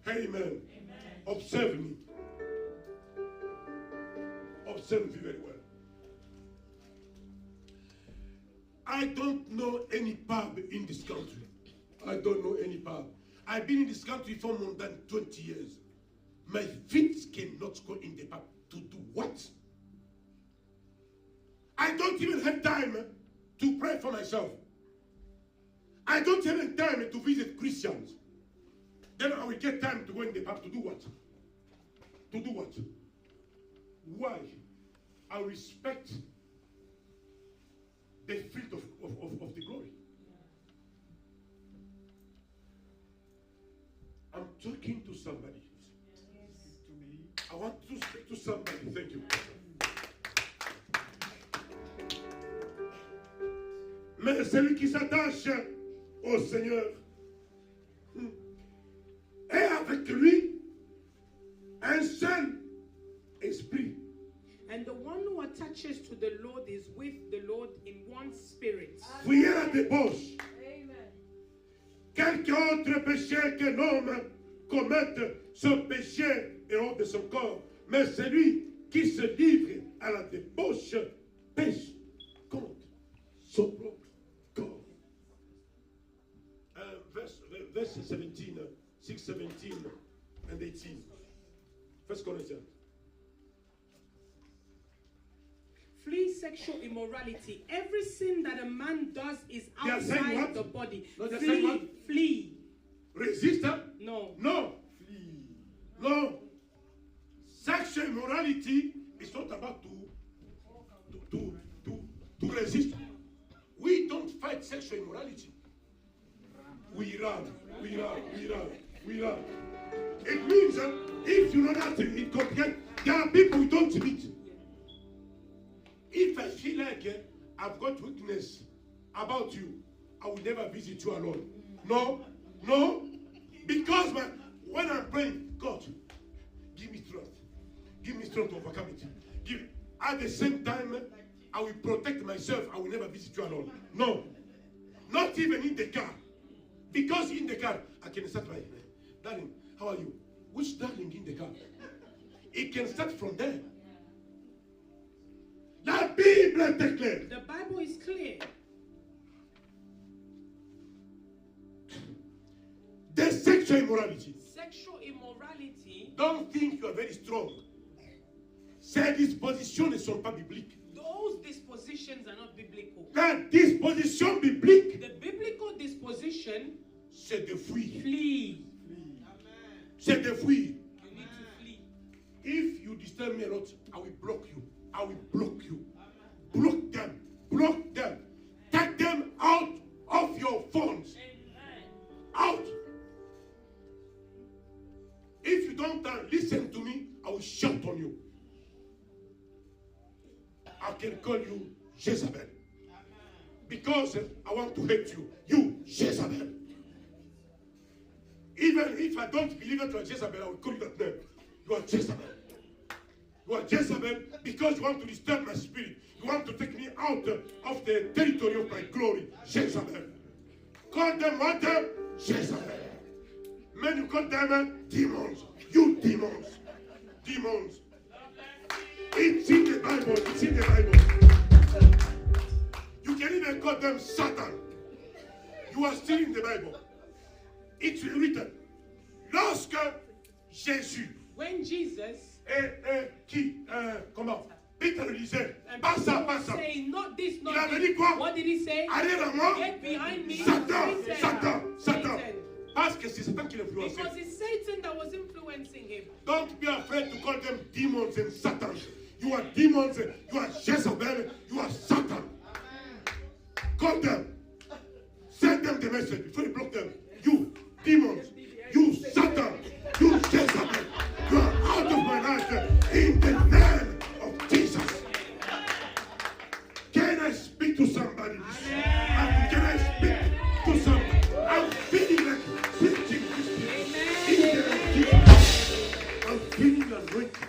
Amen. Amen. Observe me. Observe me very well. I don't know any pub in this country. I don't know any pub. I've been in this country for more than 20 years. My feet cannot go in the pub. To do what? I don't even have time to pray for myself. I don't have time to visit Christians. Then I will get time to go in the pub to do what? To do what? Why? I respect the field of the glory. I'm talking to somebody. I want to speak to somebody. Thank you. Mais celui qui s'attache au Seigneur est avec lui un seul esprit. And the one who attaches to the Lord is with the Lord in one spirit. Fouillez la débauche. Quelqu'un quelque autre péché que l'homme commette, ce péché est hors de son corps. Mais celui qui se livre à la débauche pêche contre son propre corps. Verse 17, 6, 17 and 18. 1 Corinthians. Flee sexual immorality. Every sin that a man does is They are saying outside what? the body. No, they are saying what? Flee. Resist, hein? No. No. No. Sexual immorality is not about to resist. We don't fight sexual immorality. We run. It means that if you know that it comprehends, there are people who don't meet. If I feel like I've got weakness about you, I will never visit you alone. No. Because when I'm praying, God, give me strength. Give me strength to overcome it. At the same time, I will protect myself. I will never visit you alone. No. Not even in the car. Because in the car, I can start my, darling, how are you? Which darling in the car? It can start from there. La Bible est claire. The Bible is clear. The sexual immorality. Sexual immorality. Don't think you are very strong. Ces dispositions ne sont pas bibliques. Those dispositions are not biblical. La disposition biblique, The biblical disposition, c'est de fuir. flee. C'est de fuir. You need to flee. If you disturb me a lot, I will block you. I will block you. Block them. Block them. Take them out of your phones. Out. If you don't listen to me, I will shout on you. I can call you Jezebel. Because I want to hate you. You, Jezebel. Even if I don't believe that you are Jezebel, I will call you that name. You are Jezebel. You are Jezebel because you want to disturb my spirit. You want to take me out of the territory of my glory. Jezebel. Call them what? Jezebel. Men, you call them demons. You demons. Demons. It's in the Bible. It's in the Bible. You can even call them Satan. You are still in the Bible. It's written. Lorsque Jésus When Jesus comment Peter le disait, and pas ça, people pas were ça. saying, not this, Il not avait this. dit quoi? What did he say? Arrière à moi, Get behind me, Satan, Satan. Satan, Satan. Satan. Parce que c'est Satan qui l'influence. Because it's Satan that was influencing him. Don't be afraid to call them demons and Satan. You are demons, you are Jezebel, you are Satan. Call them. Send them the message before you block them. You demons, you Satan, you Jezebel, you are out of my life in the name of Jesus. Can I speak to somebody? Can I speak to somebody? I'm feeling like preaching this in the name of Jesus. I'm feeling anointed.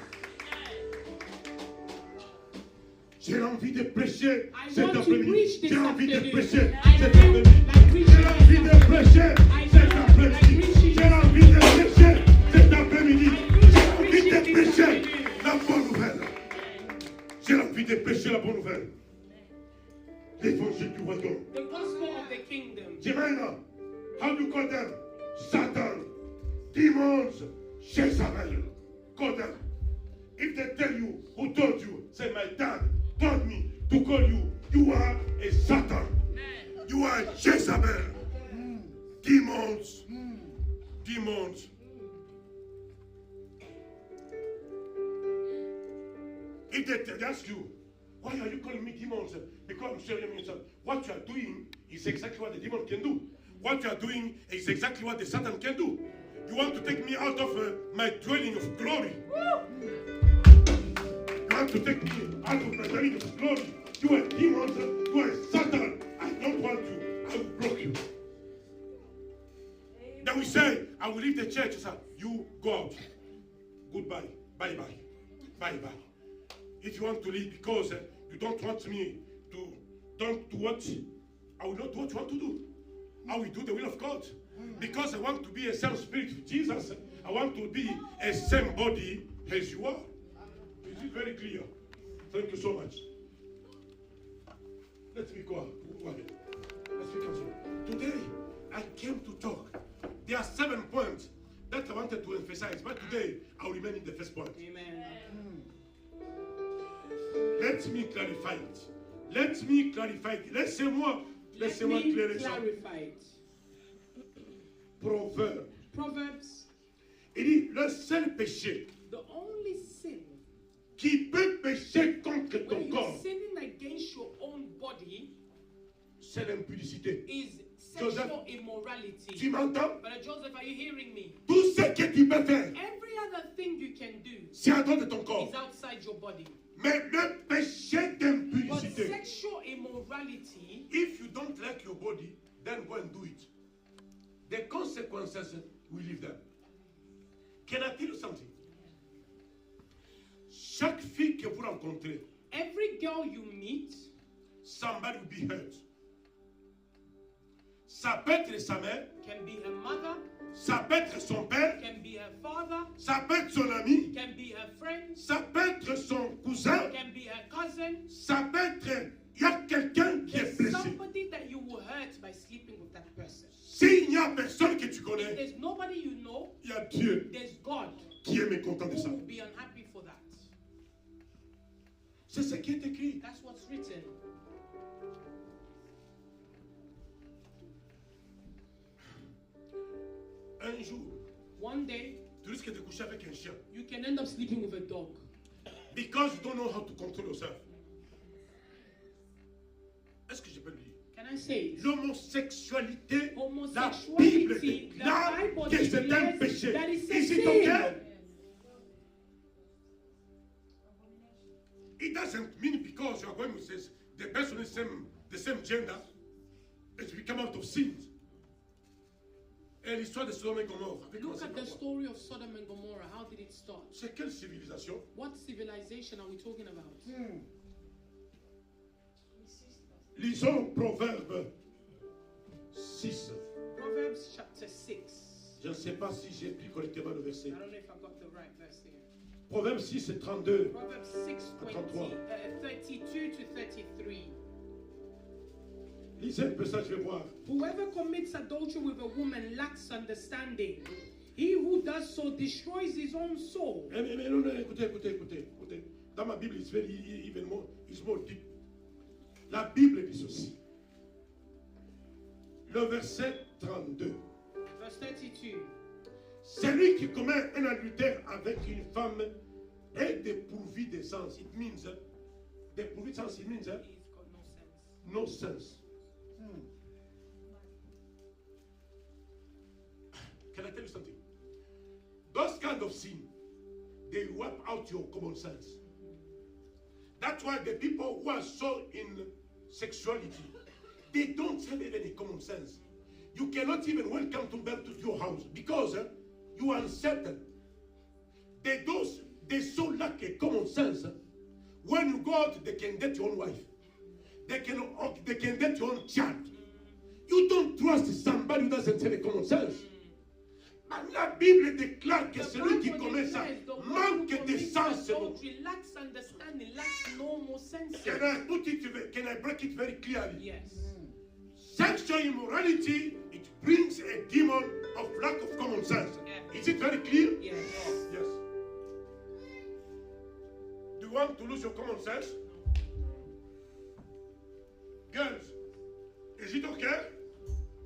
J'ai envie de prêcher I cet want to après-midi. preach this J'ai envie de afternoon. prêcher I cet feel après-midi. like preaching J'ai envie de this prêcher I cet feel après-midi. like preaching J'ai envie de prêcher cet après-midi. J'ai envie de preaching this prêcher afternoon. la bonne nouvelle. J'ai envie de prêcher la bonne nouvelle. L'évangile du royaume. The gospel of the kingdom. Jemina, how do you call them? Satan, demons, Jezebel. Call them. If they tell you who told you, say my dad told me to call you, you are a Satan. You are Jezebel. Demons. Demons. If they ask you, why are you calling me demons? Because I'm sharing myself. What you are doing is exactly what the demon can do. What you are doing is exactly what the Satan can do. You want to take me out of my dwelling of glory. You want to take me out of my dwelling of glory. You are demons. You are Satan. I don't want you. I will block you. Then we say, I will leave the church. Sir. You go out. Goodbye. Bye-bye. Bye-bye. If you want to leave because you don't want me to do what, I will not do what you want to do. I will do the will of God. Because I want to be a same spirit with Jesus. I want to be a same body as you are. Is it very clear? Thank you so much. Let me go ahead. Let's continue. Today, I came to talk. There are 7 points that I wanted to emphasize, but today, I'll remain in the first point. Amen. Let me clarify it. Let me clarify it. Laissez-moi clairer ça. Clarify it. Proverbe. Proverbs. Il dit, le seul péché The only sin qui peut pécher contre when ton you're corps, sinning against your own body c'est l'impudicité. is Joseph, sexual immorality. Tu m'entends? Brother Joseph, are you hearing me? Tout ce que tu peux faire, Every other thing you can do c'est en dehors de ton corps. is outside your body. Mais le péché But d'impudicité, sexual immorality, if you don't like your body, then go and do it. The consequences will leave them. Can I tell you something? Chaque fille que vous rencontrez, every girl you meet, somebody will be hurt. Ça peut être sa mère, can be her mother, ça peut être son père, can be her father, ça peut être son ami, can be her friend, ça peut être son cousin, can be her cousin. ça peut être, il y a quelqu'un qui est There's blessé. somebody that you will hurt by sleeping with that person. S'il n'y a personne que tu If connais, there's nobody you know, il y a Dieu there's God qui est mécontent de who ça. will be unhappy for that. C'est ce qui est écrit. That's what's written. Un jour, One day, tu risques de coucher avec un chien. you can end up sleeping with a dog Because you don't know how to control yourself. Est-ce que je peux le dire? Can I say it? L'homosexualité, la Bible Homosexuality, the déclare Bible que c'est un declares péché. that it's a Is it sin. okay? It doesn't mean because you are going with the person is the same gender, it's become out of sin. Et l'histoire de Sodome et Gomorrhe. avec Look quoi at the c'est story of Sodom and Gomorrah. How did it start? C'est quelle civilisation? What civilization are we talking about? Lisons Proverbe 6. Proverbs chapter 6. Je ne sais pas si j'ai pris correctement le verset. I don't know if I got the right verse here. Proverbe 6 et 32. Proverbs 6, 32 to 33. Lisez un peu ça, je vais voir. Whoever commits adultery with a woman lacks understanding. He who does so destroys his own soul. Mais non, écoutez. Dans ma Bible, it's more deep. La Bible dit ceci. Le verset 32. Verse 32. Celui qui commet un adultère avec une femme est dépourvu de sens. It means, dépourvu de sens, it means, He's got no sense. no sense. Can I tell you something? Those kind of sin, they wipe out your common sense. That's why the people who are so in sexuality, they don't have even a common sense. You cannot even welcome them to your house because you are uncertain. They so lack a common sense. When you go out, they can get your own wife. They can get your own child. You don't trust somebody who doesn't have a common sense. La Bible déclare que celui qui commet ça manque de sens. Lacks understanding, lacks normal sense. Can I break it very clearly? Yes. Sexual immorality, it brings a demon of lack of common sense. Yeah. Is it very clear? Yes. Yes. Do you want to lose your common sense? Girls, is it okay?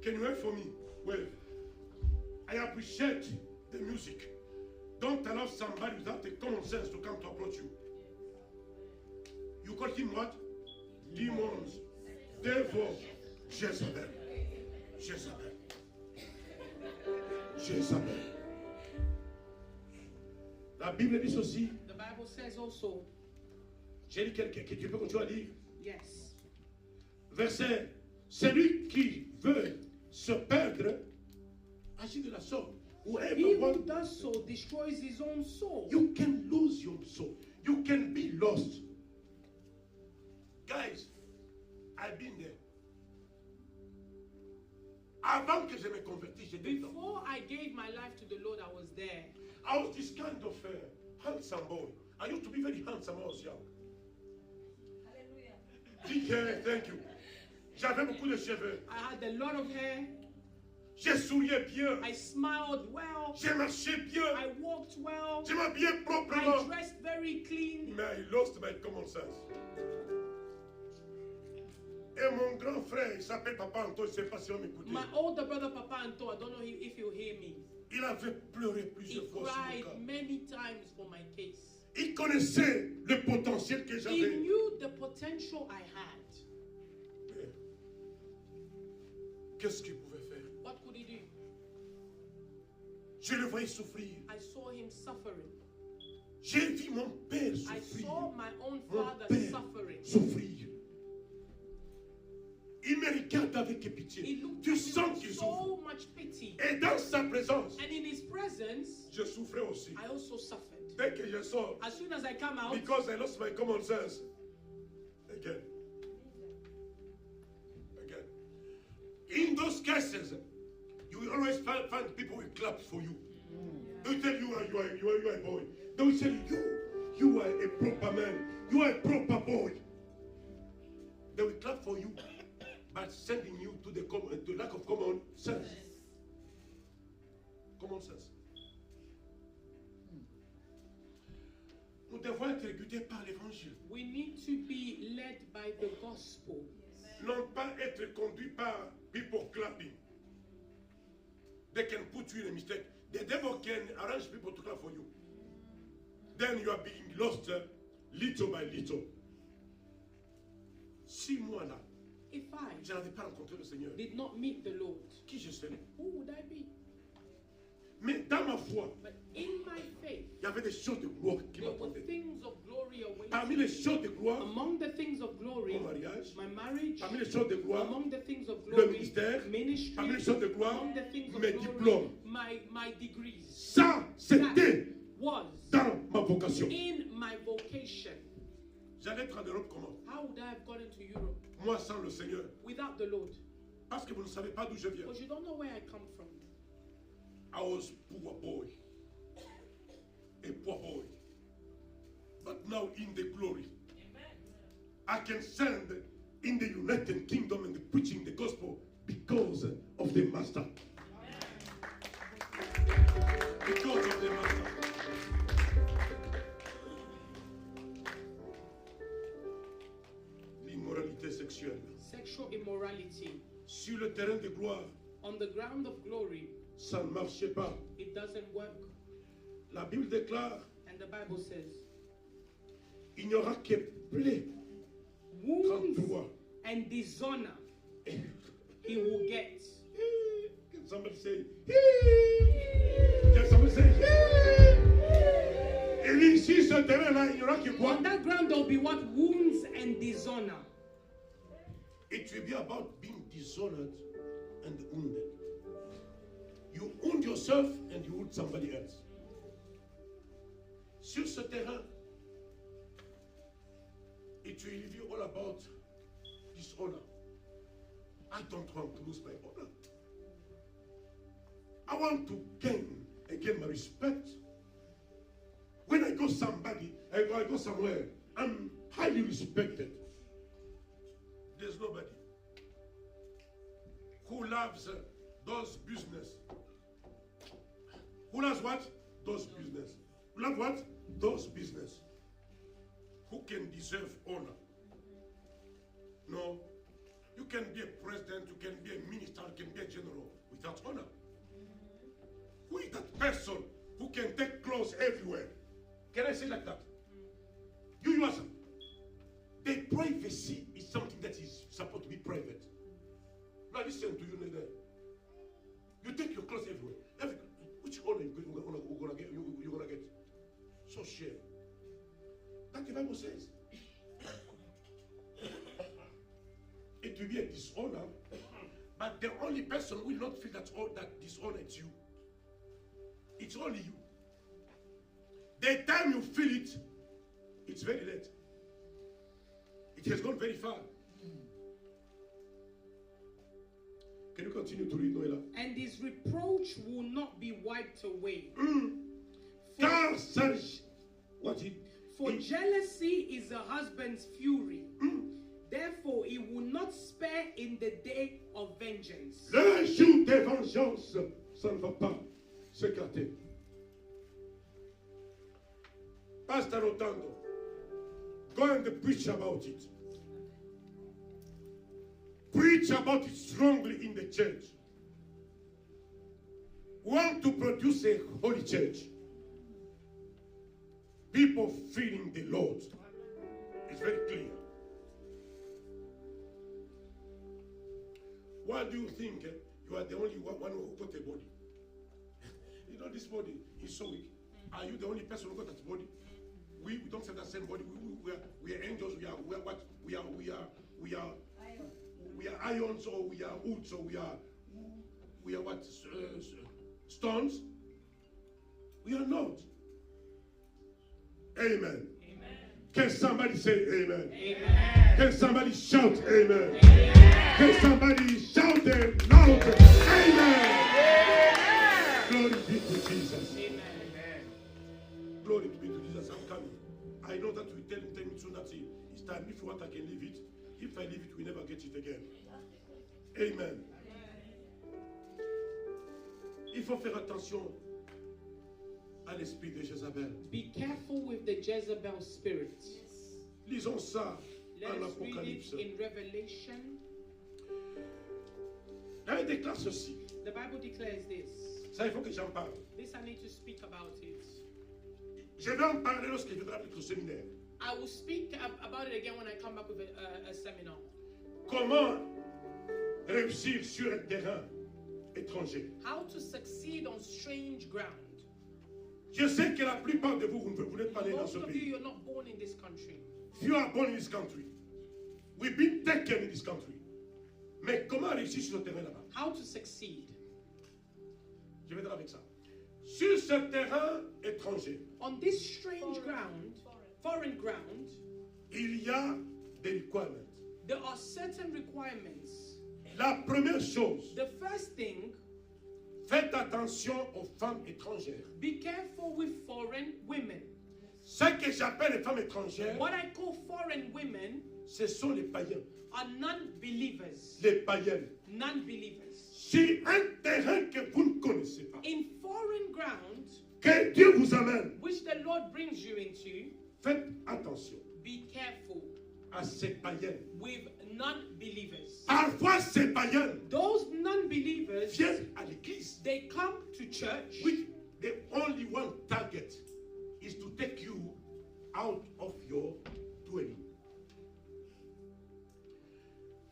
Can you wait for me? Wait. I appreciate the music. Don't allow somebody without the common sense to come to approach you. You call him what? Demons. Devil. Jezebel. La Bible dit ceci. The Bible says also. J'ai dit quelqu'un que tu peux continuer à lire. Yes. Verset. Celui qui veut se perdre agit de la sorte. He Whoever who wants, does so destroys his own soul. you can lose your soul. You can be lost. Guys, I've been there. Avant que je me convertisse, j'étais dedans. Before I gave my life to the Lord, I was there. I was this kind of handsome boy. I used to be very handsome when I was young. Big hair, thank you. J'avais beaucoup de cheveux. I had a lot of hair. Je souriais bien. I smiled well. Je marchais bien. I walked well. Je m'habillais I proprement. dressed very clean. Mais I lost my common sense. Et mon grand frère, il s'appelle Papa Anto, je ne sais pas si on m'écoutait. My older brother, Papa Anto, I don't know if he'll hear me. Il avait pleuré He plusieurs fois sur cried mon cas. many times for my case. Il connaissait le potentiel que He j'avais. knew the potential I had. Mais qu'est-ce qu'il pouvait faire? What could he do? Je le voyais souffrir. I saw him suffering. J'ai vu mon père I souffrir. saw my own Mon father père suffering. souffrir. Il me regarde avec He pitié. looked Tu at me sens with qu'il souffre. so much pity. Et dans sa présence, And in his presence, je souffrais aussi. I also suffered. Dès que je sors, As soon as I come out, because I lost my common sense. Again. Again. In those cases, you will always find people who clap for you. They will tell you you are a boy. They will tell you are a proper man. You are a proper boy. They will clap for you by sending you to the lack of common sense. Common sense. Nous devons être guidés par l'évangile. we need to be led by the gospel. Non pas être conduit par people clapping. They can put you in a mistake. The devil can arrange people to clap for you. Then you are being lost little by little. 6 mois là, If I je n'avais pas rencontré le Seigneur. did not meet the Lord, Qui je serais? who would I be? Mais dans ma foi, But in my faith, il y avait des choses de gloire qui there were m'attendaient. things of glory Parmi awaiting. les choses de gloire, Among the things of glory, mon mariage. my marriage. Parmi les choses de gloire, Among the things of le glory, ministère. ministry. Parmi les choses de gloire, Among the things of mes glory, diplômes. my degrees. Ça, c'était Was dans ma vocation. in my vocation. J'allais être en Europe comment? How would I have gone into Europe Moi sans le Seigneur. without the Lord? Parce que vous ne savez pas d'où je viens. Because you don't know where I come from. I was poor boy. A poor boy. But now in the glory. I can stand in the United Kingdom and preaching the gospel because of the Master. Because of the Master. L'immoralité sexuelle. Sexual immorality. Sur le terrain de gloire, On the ground of glory, ça ne marchait pas. it doesn't work. La Bible déclare, And the Bible says, il n'y aura que plaie. wounds 33. and dishonor he will get. Can somebody say, can somebody say, et ici, ce terrain-là, il n'y aura que quoi? On that ground, there will be what? Wounds and dishonor. It will be about being dishonored and wounded. You wound yourself and you wound somebody else. Sur ce terrain, it will be all about dishonor. I don't want to lose my honor. I want to gain again my respect. When I go I go somewhere, I'm highly respected. There's nobody who loves those business. Who loves what? Those business. Who loves what? Those business. Who can deserve honor? No. You can be a president, you can be a minister, you can be a general without honor. Who is that person who can take clothes everywhere? Can I say like that? You yourself. The privacy is something that is supposed to be private. Now listen to you, Neder. You take your clothes everywhere. Which honor you're gonna get? So share. That the Bible says. It will be a dishonor, but the only person who will not feel that dishonor is you. It's only you. The time you feel it, it's very late. It has gone very far. Can you continue to read, Noëlla? And his reproach will not be wiped away. Car sache, what he, For jealousy is a husband's fury. Therefore, he will not spare in the day of vengeance. le jour de vengeance, ça ne va pas s'écarter. Pastor Otando, go and preach about it. Preach about it strongly in the church. We want to produce a holy church. People feeling the Lord. It's very clear. Why do you think you are the only one who got a body? You know this body is so weak. Are you the only person who got that body? We don't have that same body. We are angels. We are what? We are ions, or we are woods, or we are what? Stones. We are not. Amen. Can somebody say amen? Amen. Can somebody shout amen? Can somebody shout it loud? Amen. Glory be to Jesus. Glory be to Jesus. I'm coming. I know that we tell me soon that it's time. If you want, I can leave it. If I leave it, we never get it again. Amen. Il faut faire attention à l'esprit de Jézabel. Be careful with the Jezebel spirit. Lisons ça Let en us read Apocalypse. it in Revelation. Là, il déclare ceci. The Bible declares this. Ça, il faut que j'en parle. This I need to speak about it. Je vais en parler lorsque je viendrai avec le séminaire. I will speak about it again when I come back with a seminar. Comment réussir sur un terrain étranger. How to succeed on strange ground. Je sais que la plupart de vous, vous n'êtes pas nés dans Most ce of you, pays. you're not born in this country. You are born in this country. We've been taken in this country. Mais comment réussir sur le terrain là-bas? How to succeed. Je vais dire avec ça. Sur ce terrain étranger, On this strange ground, foreign ground, il y a des requirements. there are certain requirements. La première chose, The first thing, faites attention aux femmes étrangères. be careful with foreign women. Ce que j'appelle les femmes étrangères, What I call foreign women ce sont les païens. are non-believers. Les païennes. Non-believers. Sur un terrain que vous ne connaissez pas, In foreign ground, que Dieu vous amène, which the Lord brings you into, faites attention be careful à ces païennes. with non-believers. Parfois, ces païennes Those non-believers, viennent à l'église. they come to church Which the only one target is to take you out of your dwelling.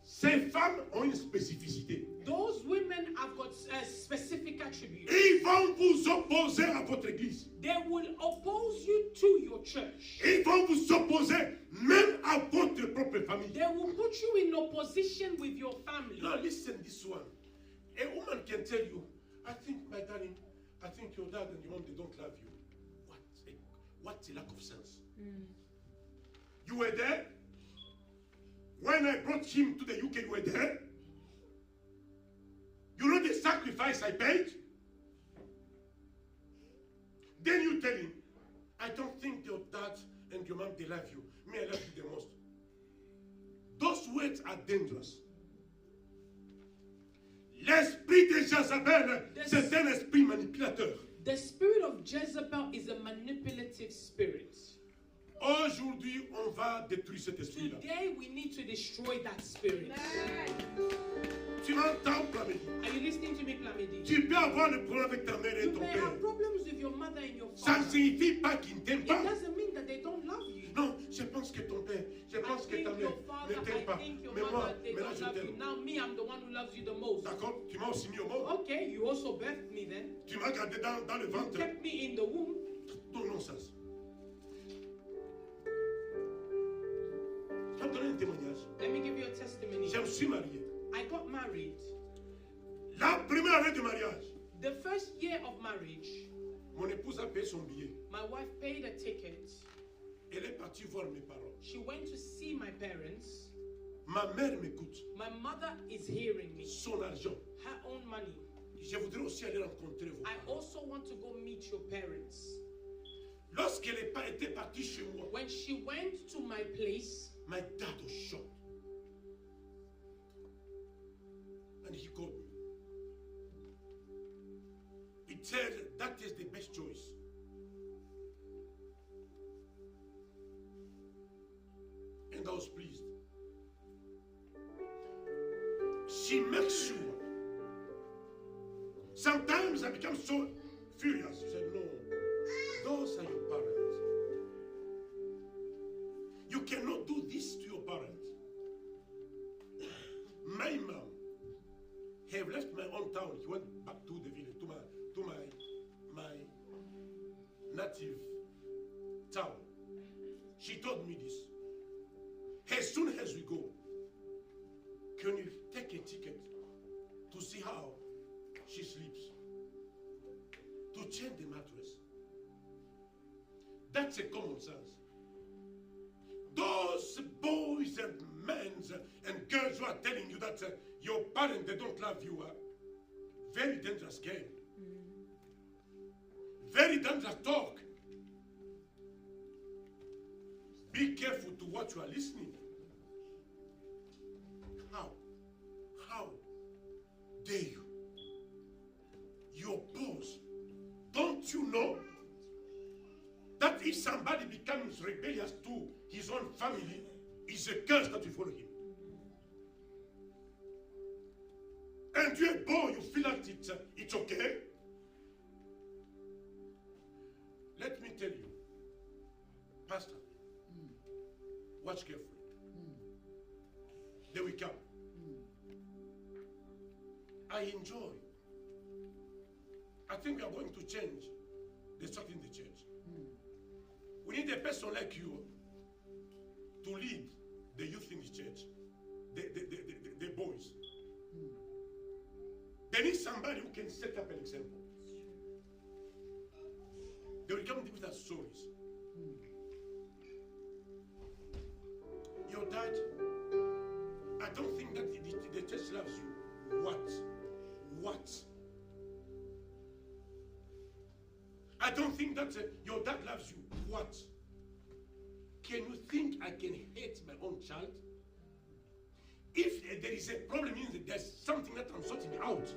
Ces femmes ont une spécificité. Those women have got specific attributes. Ils vont vous opposer à votre église. They will oppose you to your church. Ils vont vous opposer même à votre propre famille. They will put you in opposition with your family. Now listen this one. A woman can tell you, I think, my darling, I think your dad and your mom, they don't love you. What a lack of sense. You were there? When I brought him to the UK, you were there? You know the sacrifice I paid? Then you tell him, I don't think your dad and your mom, they love you. Me, I love you the most. Those words are dangerous. L'esprit de Jézabel, c'est un esprit manipulateur. The spirit of Jezebel is a manipulative spirit. Aujourd'hui, on va détruire cet esprit-là. Today we need to destroy that spirit. Tu m'entends, Plamedi? Are you listening to me, Plamedi? Tu peux avoir le problème avec ta mère et You ton may père. have problems with your mother and your Ça ne father. signifie pas qu'ils ne t'aiment It pas. doesn't mean that they don't love you. Non, je pense que ton père, je I pense que think ta mère your father, ne t'aime I pas. think your Mais moi, mother, they mais là, don't je love you. t'aime. Now me, I'm the one who loves you the most. D'accord? Tu m'as aussi mis au monde. Okay, you also birthed me then. Tu m'as gardé dans le You ventre. kept me in the womb. Ton non-sens. Je vais te donner un témoignage. Let me give you a testimony. Je me suis marié. I got married. La première année de mariage, The first year of marriage, mon épouse a payé son billet. my wife paid a ticket. Elle est partie voir mes parents. She went to see my parents. Ma mère m'écoute. My mother is hearing me. Son argent, money. Je voudrais aussi aller rencontrer vos I parents. also want to go meet your parents. Lorsqu'elle était partie chez moi, When she went to my place, my dad was shocked. And he called me. He said, that is the best choice. And I was pleased. She makes sure. Sometimes I become so furious. She said, no, those are your parents. You cannot do this to your parents. My mom have left my own town. He went back to the village, to my native town. She told me this. As soon as we go, can you take a ticket to see how she sleeps? To change the mattress. That's a common sense. Those boys and men and girls who are telling you that your parents, they don't love you, very dangerous game. Very dangerous talk. Be careful to what you are listening. How dare you? Your boss. Don't you know that if somebody becomes rebellious to his own family, it's a curse that will follow him? And you're a boy, you feel like it's okay? Let me tell you, Pastor, watch carefully. They will come. I enjoy. I think we are going to change the structure in the church. We need a person like you to lead the youth in the church, the boys. They need somebody who can set up an example. They will come with us stories. Your dad, I don't think that the church loves you. What? I don't think that your dad loves you. What? Can you think I can hate my own child? If there is a problem, means that there's something that I'm sorting out.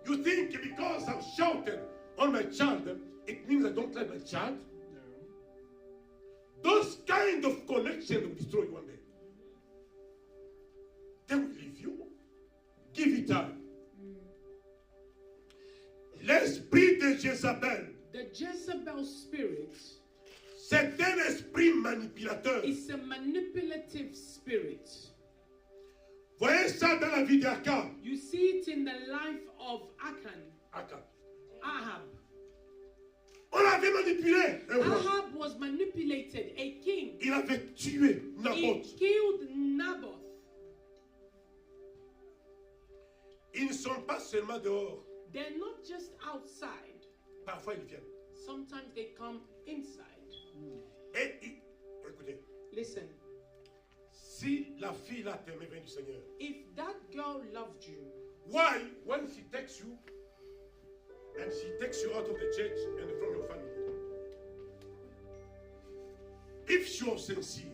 You think because I'm shouting on my child, it means I don't like my child? No. Those kind of connections will destroy you one day. They will leave you. Give it time. L'esprit de Jézabel. The Jezebel spirit, C'est un esprit manipulateur. is a manipulative spirit. Voyez ça dans la vie d'Akab. You see it in the life of Ahab. On l'avait manipulé. Un roi. Ahab was manipulated, a king. Il avait tué He Naboth. killed Naboth. Ils ne sont pas seulement dehors. They're not just outside. Parfois ils viennent. Sometimes they come inside. Et écoutez, Listen, si la fille là t'aimait bien du Seigneur, if that girl loved you, why when she takes you and she takes you out of the church and from your family, if she was sincere,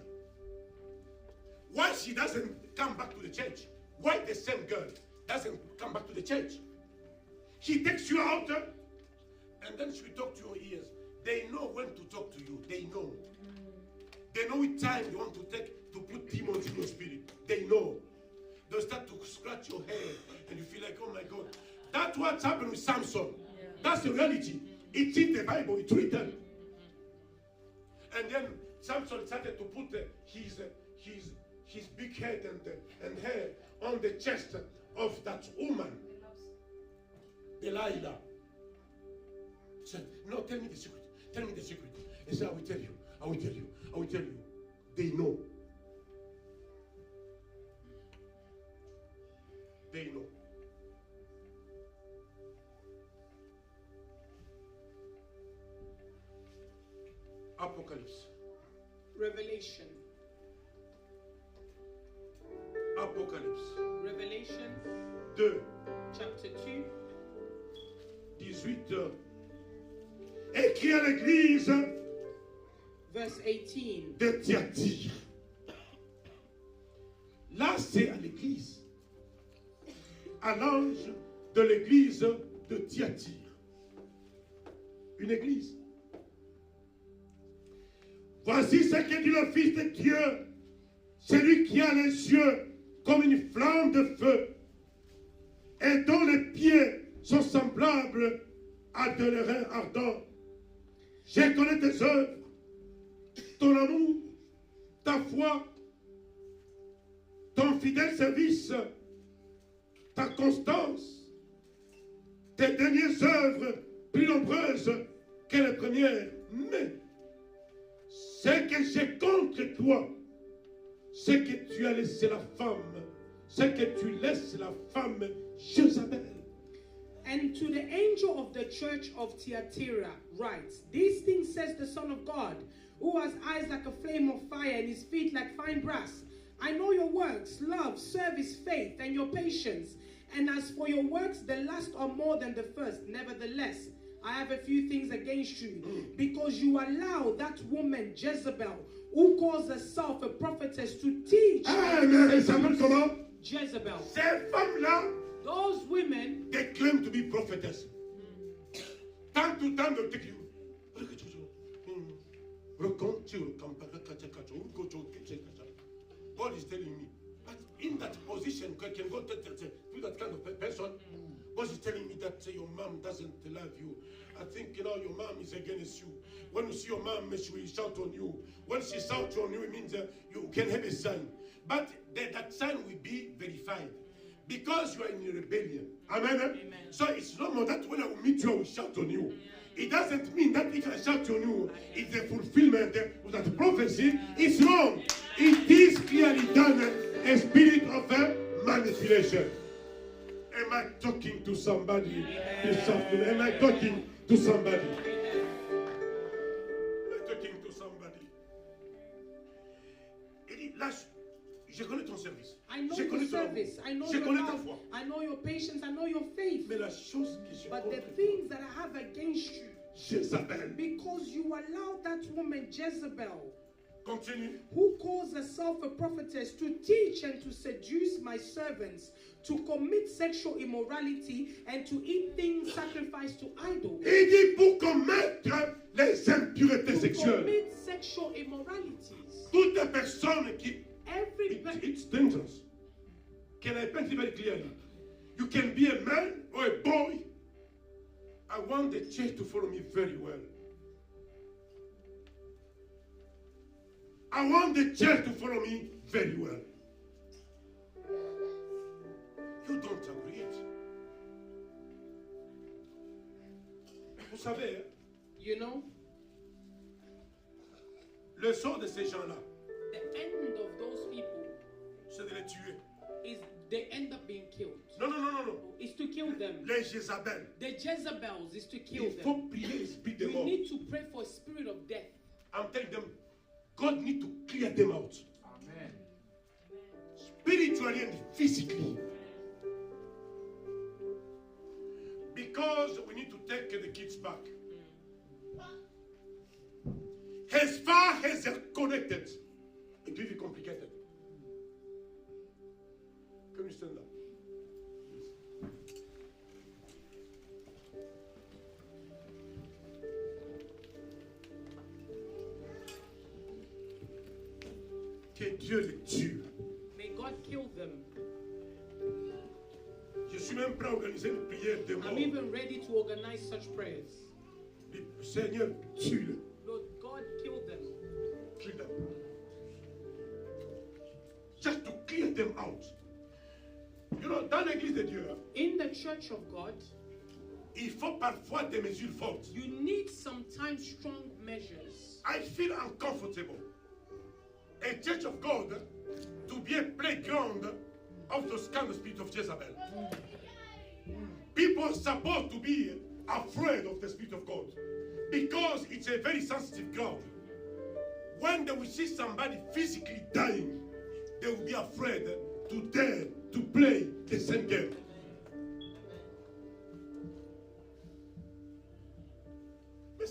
why she doesn't come back to the church? Why the same girl doesn't come back to the church? She takes you out and then she will talk to your ears. They know when to talk to you. They know. They know which time you want to take to put demons in your spirit. They know. They'll start to scratch your head and you feel like, oh my God. That's what's happened with Samson. That's the reality. It's in the Bible. It's written. And then Samson started to put his big head and hair on the chest of that woman, Delilah. He said, no, tell me the secret. Tell me the secret. He said, I will tell you. I will tell you. I will tell you. They know. They know. Apocalypse. Revelation. Apocalypse. Revelation 2, chapter 2, 18. Écrit à l'église verse 18. de Thyatire. Là, c'est à l'église. À l'ange de l'église de Thyatire. Une église. Voici ce que dit le Fils de Dieu, celui qui a les yeux comme une flamme de feu et dont les pieds sont semblables à de l'airain ardent. Je connais tes œuvres, ton amour, ta foi, ton fidèle service, ta constance, tes dernières œuvres plus nombreuses que les premières. Mais ce que j'ai contre toi, c'est que tu as laissé la femme, c'est que tu laisses la femme Jézabel. And to the angel of the church of Thyatira writes, these things says the Son of God, who has eyes like a flame of fire and his feet like fine brass. I know your works, love, service, faith, and your patience. And as for your works, the last are more than the first. Nevertheless, I have a few things against you, because you allow that woman Jezebel, who calls herself a prophetess, to teach. Ah, mais elle s'appelle comment? Jezebel. Ces femmes-là, Those women, they claim to be prophetess. Tant tout temps de te God is telling me, but in that position, I can go to that kind of person. God is telling me that your mom doesn't love you. I think, your mom is against you. When you see your mom, she will shout on you. When she shouts on you, it means you can have a sign. But that sign will be verified. Because you are in rebellion. Amen? Amen. So it's normal that when I will meet you, I will shout on you. It doesn't mean that if I shout on you, it's a fulfillment of that prophecy. It's wrong. It is clearly done a spirit of manipulation. Am I talking to somebody this afternoon? Am I talking to somebody? Am I talking to somebody? Il dit, là, je connais ton service. I know Je your connais ton amour. service, I know Je your connais ta love, foi. I know your patience, I know your faith. Mais la chose que je But the contre things that I have against you, Jézabel. because you allow that woman Jezebel, Continue. who calls herself a prophetess, to teach and to seduce my servants, to commit sexual immorality and to eat things sacrificed to idols. Il dit pour commettre les impuretés To sexuelles. commit sexual immoralities. Toutes les personnes qui... It's dangerous. Can I paint it very clearly? You can be a man or a boy. I want the church to follow me very well. I want the church to follow me very well. You don't agree. Vous savez, You know, le sort de ces gens-là, the end of those people c'est de les tuer. is they end up being killed. Non, non, non, non, non. Is to kill them. Les Jézabel. The Jezebels is to kill Il them. faut prier l'esprit de We mort. need to pray for a spirit of death. I'm telling them, God need to clear them out. Amen. Spiritually and physically. Because we need to take the kids back. As far as they're connected, it will be complicated. Can you stand up? Que Dieu les tue. May God kill them. Je suis même prêt à organiser une prière de mort. I'm even ready to organize such prayers. Seigneur, tue-le. Lord God, kill them. Kill them. Just to clear them out. You know, dans l'église de Dieu, In the church of God, il faut parfois des mesures fortes. you need sometimes strong measures. I feel uncomfortable. A church of God to be a playground of those kind of spirit of Jezebel. People are supposed to be afraid of the spirit of God because it's a very sensitive ground. When they will see somebody physically dying, they will be afraid to dare to play the same game.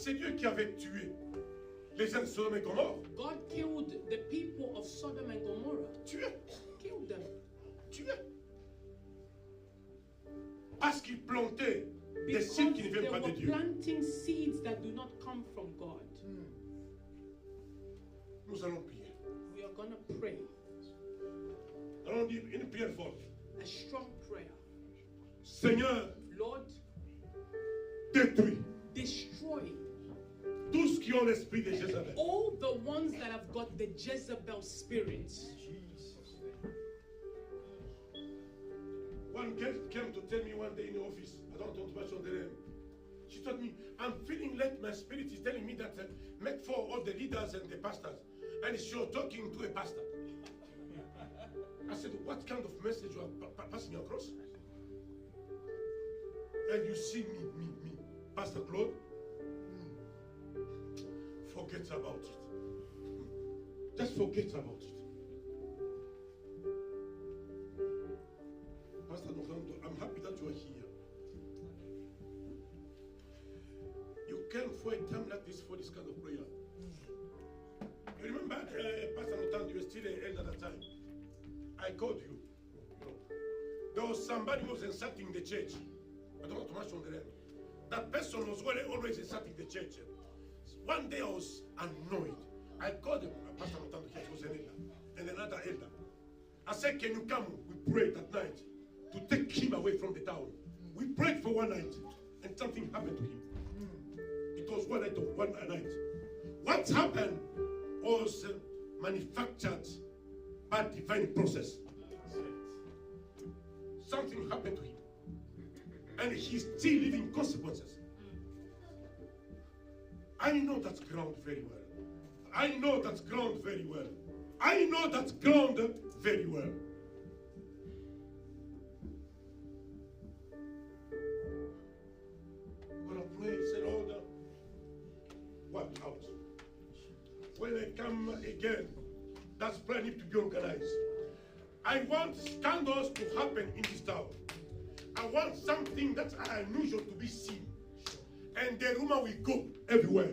C'est Dieu qui avait tué les gens de Sodome et Gomorrhe. God killed the people of Sodom and Gomorrah. Tué. Killed them. Tué. Parce qu'ils plantaient des Because cibles qui ne they viennent pas de were Dieu. planting seeds that do not come from God. Nous allons prier. We are going to pray Nous allons dire une prière forte. a strong prayer. Seigneur, Lord, détruis destroy tous qui ont l'esprit de Jézabel. all the ones that have got the Jezebel spirit. One girl came to tell me one day in the office, I don't want to mention the name. She told me, I'm feeling like my spirit is telling me that make for all the leaders and the pastors. And she was talking to a pastor. I said, what kind of message you are passing across? And you see me, Pastor Claude, forget about it. Just forget about it. Pastor Nogando, I'm happy that you are here. You came for a time like this for this kind of prayer. You remember, Pastor Nogando, you were still an elder at that time. I called you. There was somebody who was insulting the church. I don't want to mention the name. That person was always insulting the church. One day I was annoyed. I called Pastor Nogando, he was an elder, and another elder. I said, can you come? We prayed that night to take him away from the town. We prayed for one night, and something happened to him. It was one night. What happened was manufactured by divine process. Something happened to him, and he's still living consequences. I know that ground very well. I know that ground very well. I know that ground very well. When I pray, say, Lord, wipe out. When I come again, that prayer needs to be organized. I want scandals to happen in this town. I want something that's unusual to be seen. And the rumor will go everywhere.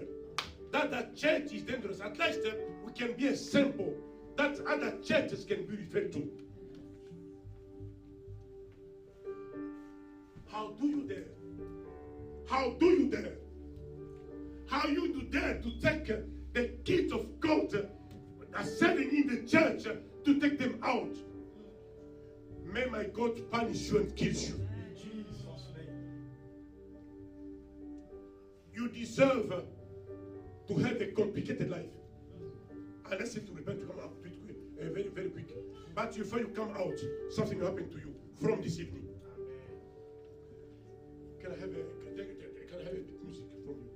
That the church is dangerous. At least we can be a sample that other churches can be referred to. How do you dare? How do you dare? How you do dare to take the kids of God that are serving in the church to take them out? May my God punish you and kill you. In Jesus' name. You deserve to have a complicated life. Unless if to repent, to come out very, very quick. But before you come out, something will happen to you from this evening. Can I have a bit music from you?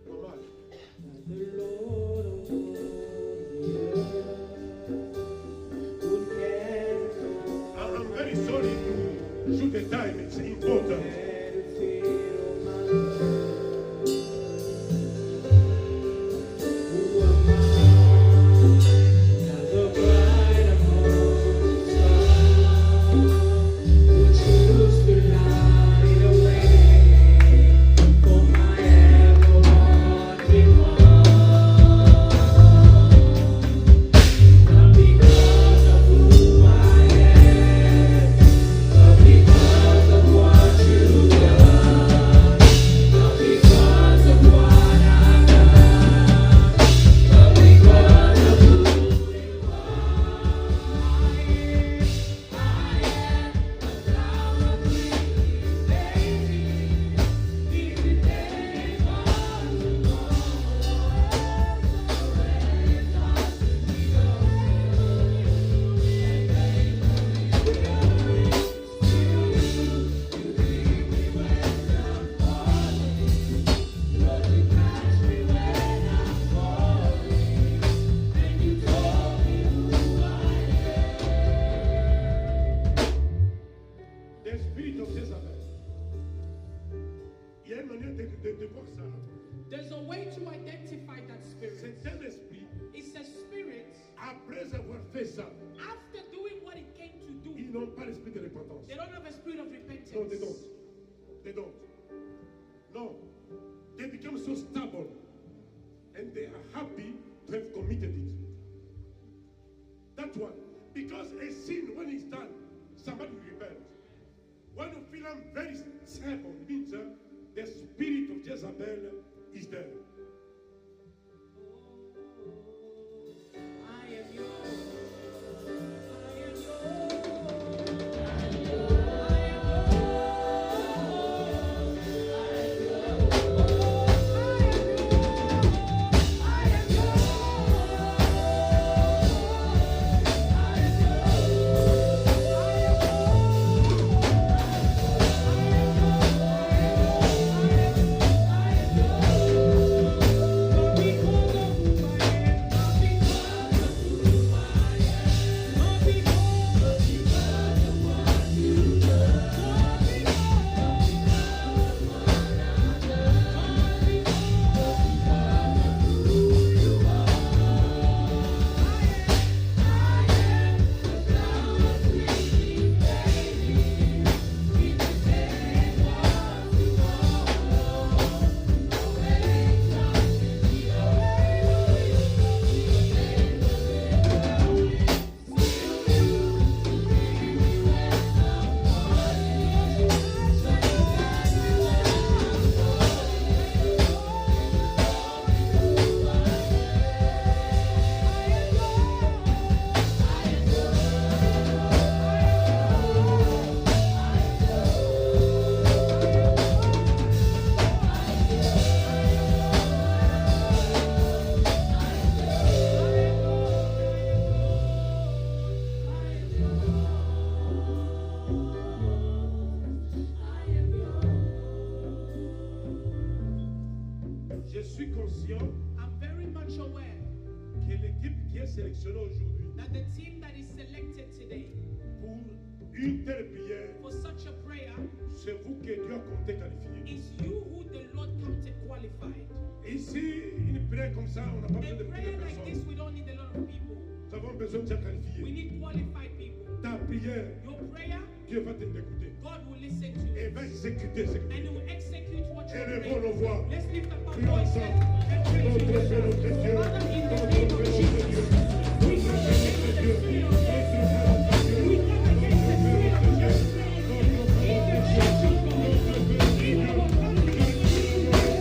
Mama. The Lord of the earth. I'm very sorry to shoot the time. It's important. There's a way to identify that spirit. C'est un esprit. It's a spirit. Après avoir fait ça, After doing what it came to do, ils n'ont pas l'esprit de repentance. they don't have a spirit of repentance. No, they don't. They don't. committed it. That one. Because a sin, when it's done, somebody will repent. When you feel I'm very stubborn, means the spirit of Jezebel is there. I am yours. Je suis conscient I'm very much aware que l'équipe qui est sélectionnée aujourd'hui that the team that is selected today pour une telle prière, for such a prayer c'est vous que Dieu a compté qualifié. is you who the Lord counted qualified. Ici, une prière comme ça, on n'a pas besoin A de beaucoup prayer de like this, personnes. we don't need a lot of people. Nous avons besoin de gens We qualifiés. need qualified people. Ta prière, Your prayer, Dieu va t'écouter God will listen to et it. va exécuter ce que And tu He dis. will execute what you're Élevons praying. nos voix. Let's lift up our Prions voices ensemble. and praise Notre you. Père, notre Dieu, Father, in the notre name Père, of notre Jesus, Dieu, we come against the spirit of death. We come against the spirit of death. In the church of God, in our family,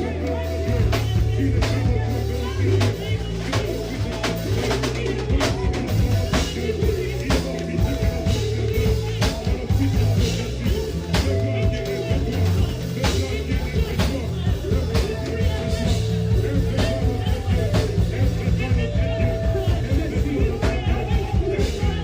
Thank you.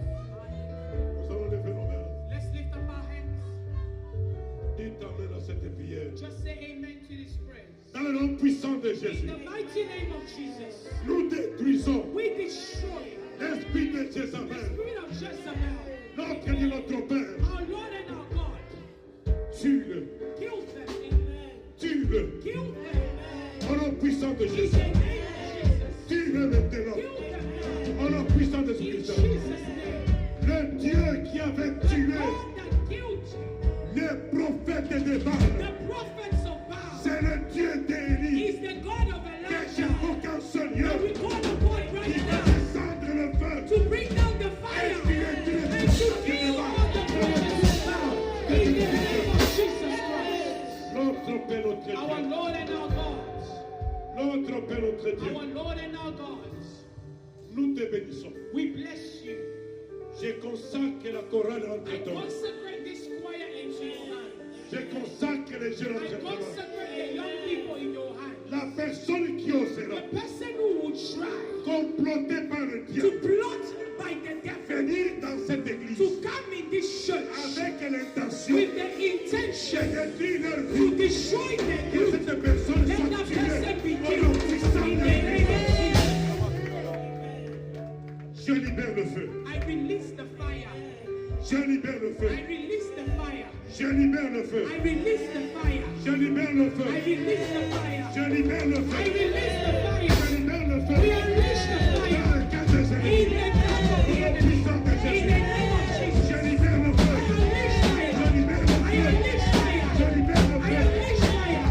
Nous allons lever nos mains. Let's lift up our hands. Dites amen à cette prière. Just say amen to this prayer. Dans le nom puissant de In Jésus, the mighty name of Jesus, nous détruisons we destroy l'esprit de the Jézabel, spirit of Jezebel. notre et notre Père. Our Lord and our God, Tue-le, kill them. tue-le. Kill them. Au nom puissant de In the Jésus, name of Jesus. tue-le maintenant. Kill them. Au nom puissant de In Jésus, Jesus' name. le Dieu qui avait The tué God that killed les prophètes de Baal, the prophets of Baal c'est le Dieu d'Élie is the God of qui Elijah. j'invoque en ce lieu, And we call upon qui right va now descendre le feu. to bring down the fire and to kill all the prophets of Baal. In the name of Jesus Christ. Notre Père, notre Our Dieu, Lord and our God. notre Père, notre Dieu, Our Lord and our God. nous te bénissons. We bless you. Je consacre la chorale I entre ton mains. consecrate this choir into your hands. Je consacre les jeunes I entre ton mains. consecrate the young people in your hands. La personne qui osera The person who will try comploter par le to diable plot by the devil venir dans cette église to come in this church avec l'intention with the de intention détruire leur to vie, destroy their que youth. cette personne Let soit that tuée person be au nom killed puissant in de the name Jésus. of Je libère le feu. Jesus. I release the fire. Je libère le feu. I release the fire. Je libère le feu. I release the fire. Je libère le feu. I release the fire. Je libère le I feu. release the Je fire. libère le feu. We unleash the Dans fire le cas des in ennemis. the name of the Au nom enemy. puissant de In the Jésus. name of Jesus. Je libère le feu. I unleash Je fire. libère le I feu. unleash Je fire. libère le I feu. unleash fire.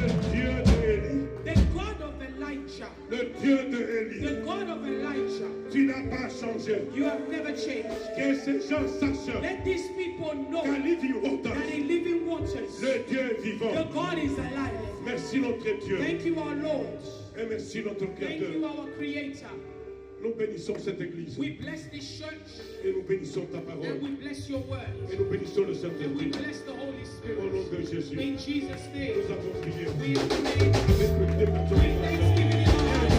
Le Dieu d'Élie. The God of Elijah. Le Dieu de Élie. The God of Elijah. Tu n'as pas changé. You have never changed. Que ces gens sachent Let these people know qu'à living water, that in living waters, le Dieu est the vivant. God is alive. Merci notre Dieu. Thank you, our Lord. Et merci notre Thank you, Créateur. our Creator. Nous bénissons cette église. We bless this church Et nous bénissons ta and parole. we bless your word. Et nous bénissons le And we Saint-Esprit. bless the Holy Au nom Spirit. de Jésus. In Jesus' name, Nous avons prié. we have prayed Avec le with département. thanksgiving in our hearts.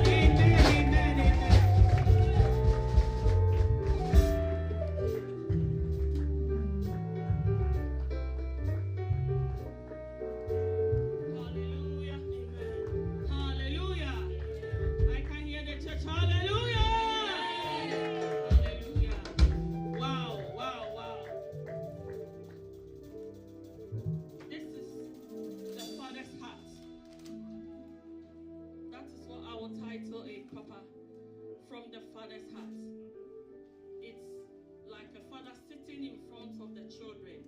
Amen, amen, amen. Hallelujah. Amen. Hallelujah. I can hear the church. Hallelujah. Hallelujah. Wow, wow, wow. This is the Father's heart. That is what I will title a proper from the Father's heart. It's like a father sitting in front of the children